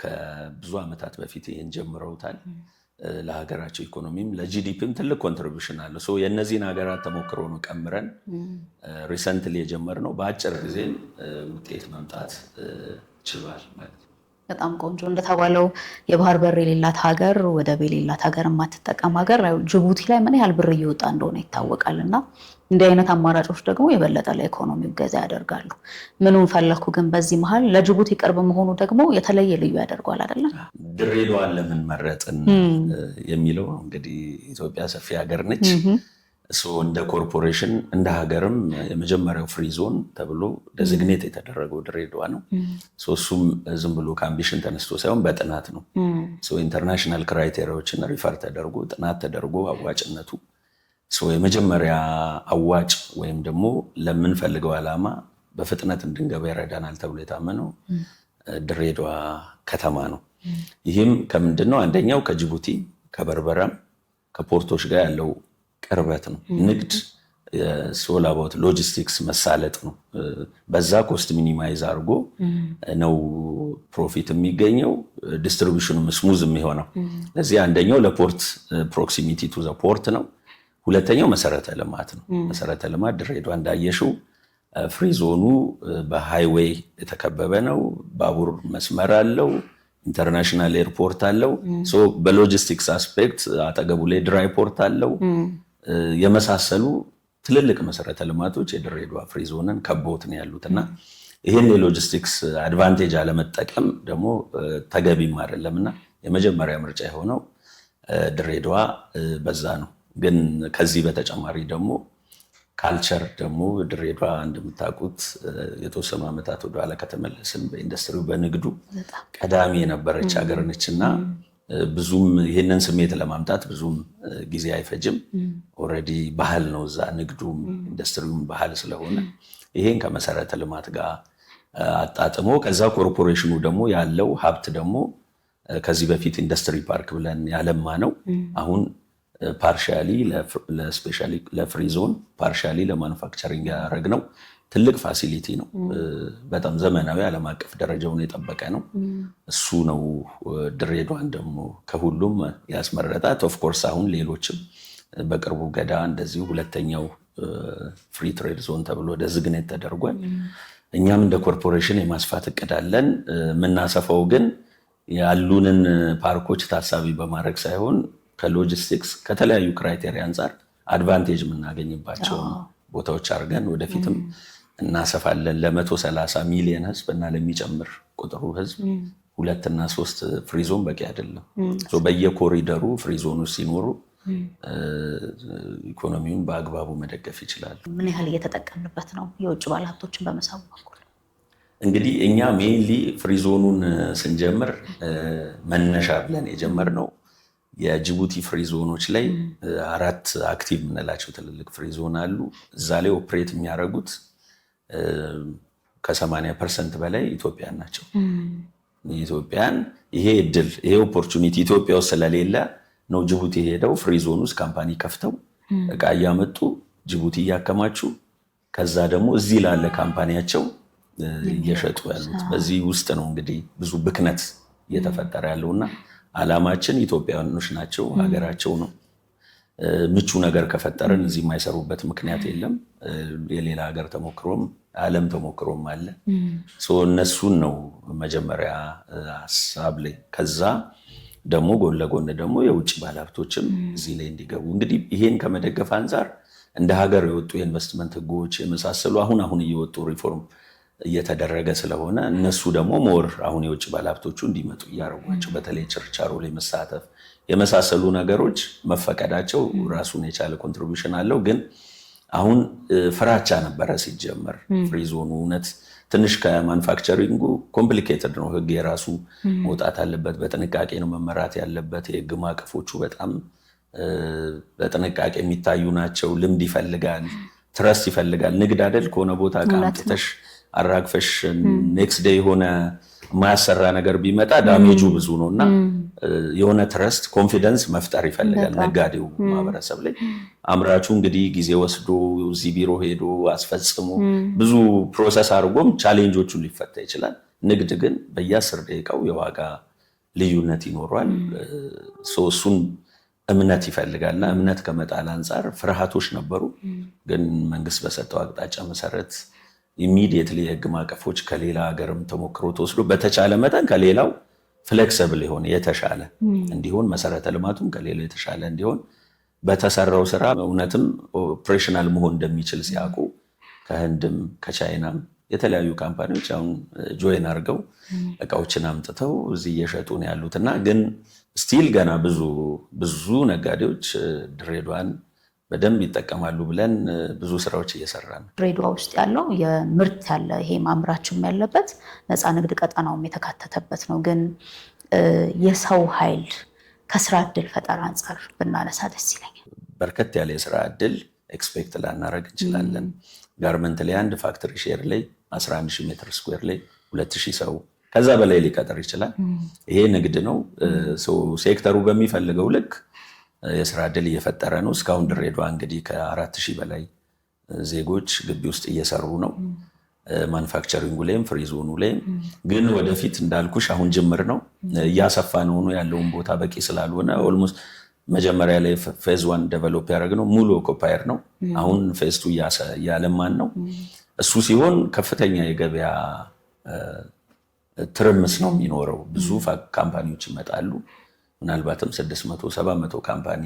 ከብዙ ዓመታት በፊት ይህን ጀምረውታል። ለሀገራቸው ኢኮኖሚም ለጂዲፒም ትልቅ ኮንትሪቢዩሽን አለው። የእነዚህን ሀገራት ተሞክሮ ነው ቀምረን ሪሰንትሊ የጀመርነው በአጭር ጊዜ ውጤት መምጣት ችሏል ማለት ነው። በጣም ቆንጆ። እንደተባለው የባህር በር የሌላት ሀገር ወደብ የሌላት ሀገር የማትጠቀም ሀገር ጅቡቲ ላይ ምን ያህል ብር እየወጣ እንደሆነ ይታወቃል። እና እንዲህ አይነት አማራጮች ደግሞ የበለጠ ለኢኮኖሚው ገዛ ያደርጋሉ። ምኑን ፈለኩ ግን በዚህ መሀል ለጅቡቲ ቅርብ መሆኑ ደግሞ የተለየ ልዩ ያደርገዋል አይደለም? ድሬዳዋን ለምን መረጥን የሚለው እንግዲህ ኢትዮጵያ ሰፊ ሀገር ነች። እንደ ኮርፖሬሽን እንደ ሀገርም የመጀመሪያው ፍሪ ዞን ተብሎ ዴዚግኔት የተደረገው ድሬዳዋ ነው። እሱም ዝም ብሎ ከአምቢሽን ተነስቶ ሳይሆን በጥናት ነው። ኢንተርናሽናል ክራይቴሪያዎችን ሪፈር ተደርጎ ጥናት ተደርጎ አዋጭነቱ የመጀመሪያ አዋጭ ወይም ደግሞ ለምንፈልገው ዓላማ በፍጥነት እንድንገባ ይረዳናል ተብሎ የታመነው ድሬዳዋ ከተማ ነው። ይህም ከምንድነው? አንደኛው ከጅቡቲ ከበርበራም ከፖርቶች ጋር ያለው ቅርበት ነው። ንግድ ሶል አባውት ሎጂስቲክስ መሳለጥ ነው። በዛ ኮስት ሚኒማይዝ አድርጎ ነው ፕሮፊት የሚገኘው፣ ዲስትሪቢዩሽኑም ስሙዝ የሚሆነው። ለዚህ አንደኛው ለፖርት ፕሮክሲሚቲ ቱ ዘ ፖርት ነው። ሁለተኛው መሰረተ ልማት ነው። መሰረተ ልማት ድሬዳዋ እንዳየሽው ፍሪ ዞኑ በሃይዌይ የተከበበ ነው። ባቡር መስመር አለው። ኢንተርናሽናል ኤርፖርት አለው። በሎጂስቲክስ አስፔክት አጠገቡ ላይ ድራይ ፖርት አለው። የመሳሰሉ ትልልቅ መሰረተ ልማቶች የድሬዳዋ ፍሪ ዞንን ከቦት ነው ያሉትና ይህን የሎጂስቲክስ አድቫንቴጅ አለመጠቀም ደግሞ ተገቢም አይደለምና የመጀመሪያ ምርጫ የሆነው ድሬዳዋ በዛ ነው። ግን ከዚህ በተጨማሪ ደግሞ ካልቸር ደግሞ ድሬዳዋ እንደምታውቁት የተወሰኑ ዓመታት ወደኋላ ከተመለስን በኢንዱስትሪው በንግዱ ቀዳሚ የነበረች ሀገር ነችና ብዙም ይህንን ስሜት ለማምጣት ብዙም ጊዜ አይፈጅም። ኦልሬዲ ባህል ነው እዛ ንግዱም ኢንዱስትሪውም ባህል ስለሆነ ይሄን ከመሰረተ ልማት ጋር አጣጥሞ ከዛ ኮርፖሬሽኑ ደግሞ ያለው ሀብት ደግሞ ከዚህ በፊት ኢንዱስትሪ ፓርክ ብለን ያለማ ነው። አሁን ፓርሻሊ ለስፔሻሊ ለፍሪ ዞን ፓርሻሊ ለማኑፋክቸሪንግ ያደረግነው ትልቅ ፋሲሊቲ ነው። በጣም ዘመናዊ ዓለም አቀፍ ደረጃውን የጠበቀ ነው። እሱ ነው ድሬዳዋን ደግሞ ከሁሉም ያስመረጣት። ኦፍኮርስ አሁን ሌሎችም በቅርቡ ገዳ እንደዚሁ ሁለተኛው ፍሪ ትሬድ ዞን ተብሎ ዴዚግኔት ተደርጓል። እኛም እንደ ኮርፖሬሽን የማስፋት እቅድ አለን። የምናሰፋው ግን ያሉንን ፓርኮች ታሳቢ በማድረግ ሳይሆን ከሎጂስቲክስ ከተለያዩ ክራይቴሪያ አንጻር አድቫንቴጅ የምናገኝባቸውን ቦታዎች አድርገን ወደፊትም እናሰፋለን። ለ130 ሚሊዮን ህዝብ እና ለሚጨምር ቁጥሩ ህዝብ 2 እና 3 ፍሪዞን በቂ አይደለም። በየኮሪደሩ ፍሪዞኑ ሲኖሩ ኢኮኖሚውን በአግባቡ መደገፍ ይችላል። ምን ያህል እየተጠቀምንበት ነው የውጭ ባለሀብቶችን በመሳቡ በኩል? እንግዲህ እኛ ሜይንሊ ፍሪ ዞኑን ስንጀምር መነሻ ብለን የጀመርነው የጅቡቲ ፍሪ ዞኖች ላይ 4 አክቲቭ የምንላቸው ትልልቅ ፍሪ ዞን አሉ። እዛ ላይ ኦፕሬት የሚያደርጉት ከ80% በላይ ኢትዮጵያን ናቸው። ኢትዮጵያን ይሄ እድል ይሄ ኦፖርቹኒቲ ኢትዮጵያ ውስጥ ስለሌለ ነው ጅቡቲ ሄደው ፍሪ ዞን ውስጥ ካምፓኒ ከፍተው እቃ እያመጡ ጅቡቲ እያከማቹ ከዛ ደግሞ እዚህ ላለ ካምፓኒያቸው እየሸጡ ያሉት። በዚህ ውስጥ ነው እንግዲህ ብዙ ብክነት እየተፈጠረ ያለውና አላማችን ኢትዮጵያውያኖች ናቸው፣ ሀገራቸው ነው። ምቹ ነገር ከፈጠረን እዚህ የማይሰሩበት ምክንያት የለም። የሌላ ሀገር ተሞክሮም ዓለም ተሞክሮም አለ። እነሱን ነው መጀመሪያ ሀሳብ ላይ። ከዛ ደግሞ ጎን ለጎን ደግሞ የውጭ ባለሀብቶችም እዚህ ላይ እንዲገቡ እንግዲህ ይሄን ከመደገፍ አንጻር እንደ ሀገር የወጡ የኢንቨስትመንት ህጎች የመሳሰሉ አሁን እየወጡ ሪፎርም እየተደረገ ስለሆነ እነሱ ደግሞ ሞር አሁን የውጭ ባለሀብቶቹ እንዲመጡ እያደረጓቸው በተለይ ችርቻሮ ላይ መሳተፍ የመሳሰሉ ነገሮች መፈቀዳቸው ራሱን የቻለ ኮንትሪቢዩሽን አለው። ግን አሁን ፍራቻ ነበረ ሲጀመር ፍሪ ዞኑ እውነት ትንሽ ከማኑፋክቸሪንጉ ኮምፕሊኬትድ ነው። ህግ የራሱ መውጣት አለበት፣ በጥንቃቄ ነው መመራት ያለበት። የህግ ማዕቀፎቹ በጣም በጥንቃቄ የሚታዩ ናቸው። ልምድ ይፈልጋል፣ ትረስት ይፈልጋል። ንግድ አይደል ከሆነ ቦታ አምጥተሽ አራግፈሽ ኔክስት ዴይ የሆነ የማያሰራ ነገር ቢመጣ ዳሜጁ ብዙ ነው እና የሆነ ትረስት ኮንፊደንስ መፍጠር ይፈልጋል ነጋዴው ማህበረሰብ ላይ። አምራቹ እንግዲህ ጊዜ ወስዶ እዚህ ቢሮ ሄዶ አስፈጽሞ ብዙ ፕሮሰስ አድርጎም ቻሌንጆቹን ሊፈታ ይችላል። ንግድ ግን በየ10 ደቂቃው የዋጋ ልዩነት ይኖረዋል። እሱን እምነት ይፈልጋልና እምነት ከመጣል አንጻር ፍርሃቶች ነበሩ። ግን መንግስት በሰጠው አቅጣጫ መሰረት ኢሚዲየትሊ የህግ ማዕቀፎች ከሌላ ሀገርም ተሞክሮ ተወስዶ በተቻለ መጠን ከሌላው ፍሌክሲብል የሆነ የተሻለ እንዲሆን መሰረተ ልማቱም ከሌላው የተሻለ እንዲሆን በተሰራው ስራ እውነትም ኦፕሬሽናል መሆን እንደሚችል ሲያውቁ ከህንድም ከቻይናም የተለያዩ ካምፓኒዎች አሁን ጆይን አድርገው እቃዎችን አምጥተው እዚህ እየሸጡ ነው ያሉትና ግን ስቲል ገና ብዙ ነጋዴዎች ድሬዳዋን በደንብ ይጠቀማሉ ብለን ብዙ ስራዎች እየሰራን ነው። ድሬዳዋ ውስጥ ያለው የምርት ያለ ይሄ ማምራችም ያለበት ነፃ ንግድ ቀጠናውም የተካተተበት ነው። ግን የሰው ኃይል ከስራ እድል ፈጠራ አንጻር ብናነሳ ደስ ይለኛል። በርከት ያለ የስራ እድል ኤክስፔክት ላናረግ እንችላለን። ጋርመንት ላይ አንድ ፋክተሪ ሼር ላይ 11000 ሜትር ስኩዌር ላይ 2000 ሰው ከዛ በላይ ሊቀጥር ይችላል። ይሄ ንግድ ነው። ሴክተሩ በሚፈልገው ልክ የስራ እድል እየፈጠረ ነው። እስካሁን ድሬዳዋ እንግዲህ ከ4000 በላይ ዜጎች ግቢ ውስጥ እየሰሩ ነው። ማኑፋክቸሪንጉ ላይም ፍሪ ዞኑ ላይም ግን ወደፊት እንዳልኩሽ አሁን ጅምር ነው፣ እያሰፋ ነው ያለውን ቦታ በቂ ስላልሆነ ኦልሞስት መጀመሪያ ላይ ፌዝ 1 ዴቨሎፕ ያደረግነው ሙሉ ኦኩፓየር ነው። አሁን ፌዝ 2 እያለማን ነው። እሱ ሲሆን ከፍተኛ የገበያ ትርምስ ነው የሚኖረው። ብዙ ካምፓኒዎች ይመጣሉ። ምናልባትም 600-700 ካምፓኒ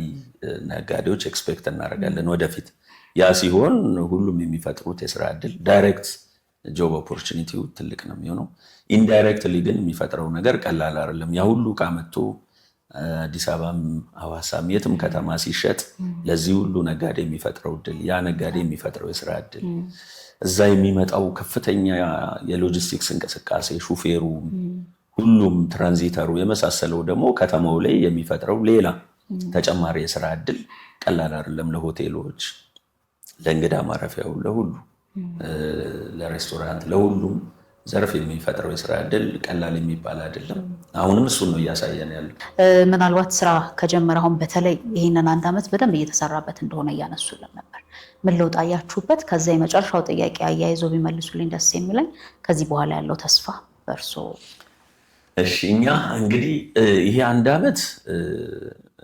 ነጋዴዎች ኤክስፔክት እናደርጋለን ወደፊት። ያ ሲሆን ሁሉም የሚፈጥሩት የስራ እድል ዳይሬክት ጆብ ኦፖርቹኒቲው ትልቅ ነው የሚሆነው። ኢንዳይሬክትሊ ግን የሚፈጥረው ነገር ቀላል አይደለም። ያ ሁሉ ዕቃ መጥቶ አዲስ አበባም ሐዋሳም የትም ከተማ ሲሸጥ ለዚህ ሁሉ ነጋዴ የሚፈጥረው እድል፣ ያ ነጋዴ የሚፈጥረው የስራ እድል፣ እዛ የሚመጣው ከፍተኛ የሎጂስቲክስ እንቅስቃሴ፣ ሹፌሩ፣ ሁሉም ትራንዚተሩ የመሳሰለው ደግሞ ከተማው ላይ የሚፈጥረው ሌላ ተጨማሪ የስራ እድል ቀላል አይደለም። ለሆቴሎች፣ ለእንግዳ ማረፊያው፣ ለሁሉ ለሬስቶራንት፣ ለሁሉም ዘርፍ የሚፈጥረው የስራ እድል ቀላል የሚባል አይደለም። አሁንም እሱን ነው እያሳየን ያለው። ምናልባት ስራ ከጀመረ አሁን በተለይ ይህንን 1 ዓመት በደንብ እየተሰራበት እንደሆነ እያነሱልን ነበር። ምን ለውጥ አያችሁበት? ከዛ የመጨረሻው ጥያቄ አያይዞ ቢመልሱልኝ ደስ የሚለኝ ከዚህ በኋላ ያለው ተስፋ በእርሶ። እሺ፣ እኛ እንግዲህ ይሄ 1 ዓመት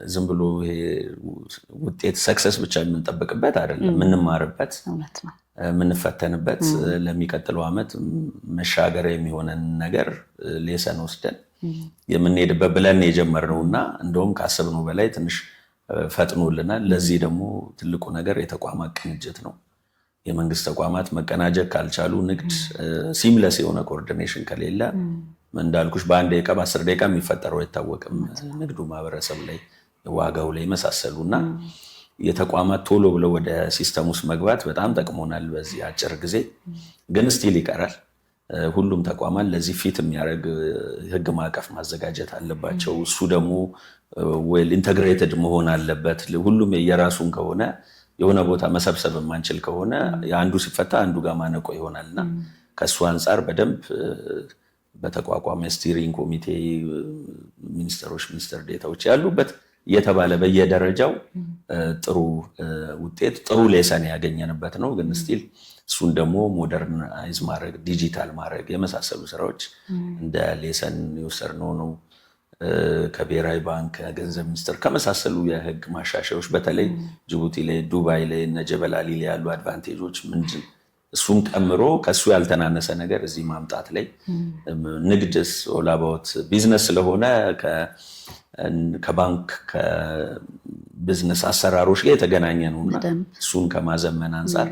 ዝም ብሎ ይሄ ውጤት ሰክሰስ ብቻ የምንጠብቅበት አይደለም። የምንማርበት፣ የምንፈተንበት፣ ለሚቀጥለው ዓመት መሻገሪያ የሚሆነን ነገር ሌሰን ወስደን የምንሄድበት ብለን የጀመርነው እና እንደውም ካሰብነው በላይ ትንሽ ፈጥኖልናል። ለዚህ ደግሞ ትልቁ ነገር የተቋማት ቅንጅት ነው። የመንግስት ተቋማት መቀናጀት ካልቻሉ፣ ንግድ ሲምለስ የሆነ ኮኦርዲኔሽን ከሌለ እንዳልኩሽ በ1 ደቂቃ በ10 ደቂቃ የሚፈጠረው አይታወቅም። ንግዱ ማህበረሰብ ላይ ዋጋው ላይ መሳሰሉና የተቋማት ቶሎ ብለው ወደ ሲስተም ውስጥ መግባት በጣም ጠቅሞናል በዚህ አጭር ጊዜ። ግን ስቲል ይቀራል። ሁሉም ተቋማት ለዚህ ፊት የሚያደርግ ህግ ማዕቀፍ ማዘጋጀት አለባቸው። እሱ ደግሞ ዌል ኢንተግሬትድ መሆን አለበት። ሁሉም የራሱን ከሆነ የሆነ ቦታ መሰብሰብ የማንችል ከሆነ አንዱ ሲፈታ አንዱ ጋር ማነቆ ይሆናልና ከሱ አንፃር በደንብ በተቋቋመ ስቲሪንግ ኮሚቴ ሚኒስትሮች፣ ሚኒስትር ዴታዎች ያሉበት እየተባለ በየደረጃው ጥሩ ውጤት ጥሩ ሌሰን ያገኘንበት ነው። ግን ስቲል እሱን ደግሞ ሞደርናይዝ ማድረግ ዲጂታል ማድረግ የመሳሰሉ ስራዎች እንደ ሌሰን የወሰድነው ነው። ከብሔራዊ ባንክ ከገንዘብ ሚኒስቴር ከመሳሰሉ የህግ ማሻሻያዎች በተለይ ጅቡቲ ላይ ዱባይ ላይ እነ ጀበል አሊ ላይ ያሉ አድቫንቴጆች ምንድን እሱን ቀምሮ ከሱ ያልተናነሰ ነገር እዚህ ማምጣት ላይ ንግድስ ኦል አባውት ቢዝነስ ስለሆነ ከባንክ ከቢዝነስ አሰራሮች ጋር የተገናኘ ነውና እሱን ከማዘመን አንፃር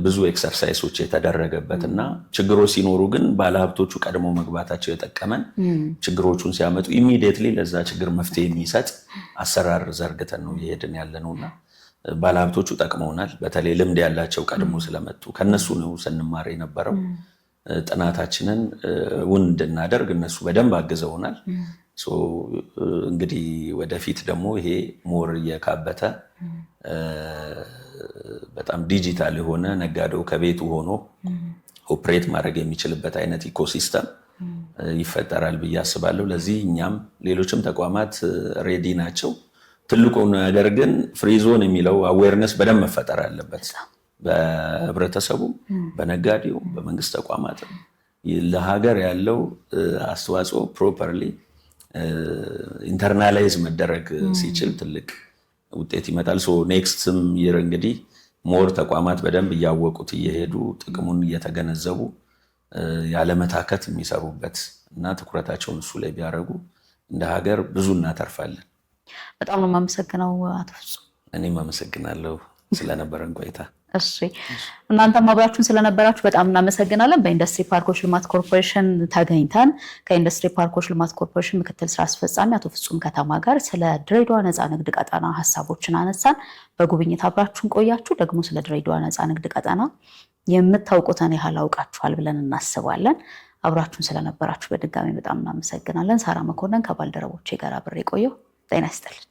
ብዙ ኤክሰርሳይሶች የተደረገበትና ችግሮች ሲኖሩ ግን ባለሀብቶቹ ቀድሞ መግባታቸው የጠቀመን ችግሮቹን ሲያመጡ ኢሚዲየትሊ ለዛ ችግር መፍትሄ የሚሰጥ አሰራር ዘርግተን ነው እየሄድን ያለነውና ባለሀብቶቹ ጠቅመውናል። በተለይ ልምድ ያላቸው ቀድሞ ስለመጡ ከነሱ ነው ስንማር የነበረው። ጥናታችንን እውን እንድናደርግ እነሱ በደንብ አግዘውናል። እንግዲህ ወደፊት ደግሞ ይሄ ሞር እየካበተ በጣም ዲጂታል የሆነ ነጋዴው ከቤቱ ሆኖ ኦፕሬት ማድረግ የሚችልበት አይነት ኢኮሲስተም ይፈጠራል ብዬ አስባለሁ። ለዚህ እኛም ሌሎችም ተቋማት ሬዲ ናቸው። ትልቁ ነገር ግን ፍሪ ዞን የሚለው አዌርነስ በደንብ መፈጠር አለበት። በህብረተሰቡ፣ በነጋዴው፣ በመንግስት ተቋማት ለሀገር ያለው አስተዋጽኦ ፕሮፐርሊ ኢንተርናላይዝ መደረግ ሲችል ትልቅ ውጤት ይመጣል። ኔክስትም ይር እንግዲህ ሞር ተቋማት በደንብ እያወቁት እየሄዱ ጥቅሙን እየተገነዘቡ ያለመታከት የሚሰሩበት እና ትኩረታቸውን እሱ ላይ ቢያደርጉ እንደ ሀገር ብዙ እናተርፋለን። በጣም ነው የማመሰግነው አቶ ፍጹም። እኔም አመሰግናለሁ ስለነበረን ቆይታ። እሺ እናንተም አብራችሁን ስለነበራችሁ በጣም እናመሰግናለን። በኢንዱስትሪ ፓርኮች ልማት ኮርፖሬሽን ተገኝተን ከኢንዱስትሪ ፓርኮች ልማት ኮርፖሬሽን ምክትል ስራ አስፈጻሚ አቶ ፍጹም ከተማ ጋር ስለ ድሬዳዋ ነፃ ንግድ ቀጠና ሀሳቦችን አነሳን። በጉብኝት አብራችሁን ቆያችሁ። ደግሞ ስለ ድሬዳዋ ነፃ ንግድ ቀጠና የምታውቁትን ያህል አውቃችኋል ብለን እናስባለን። አብራችሁን ስለነበራችሁ በድጋሚ በጣም እናመሰግናለን። ሳራ መኮንን ከባልደረቦቼ ጋር አብሬ ቆየሁ። ጤና ይስጥልን።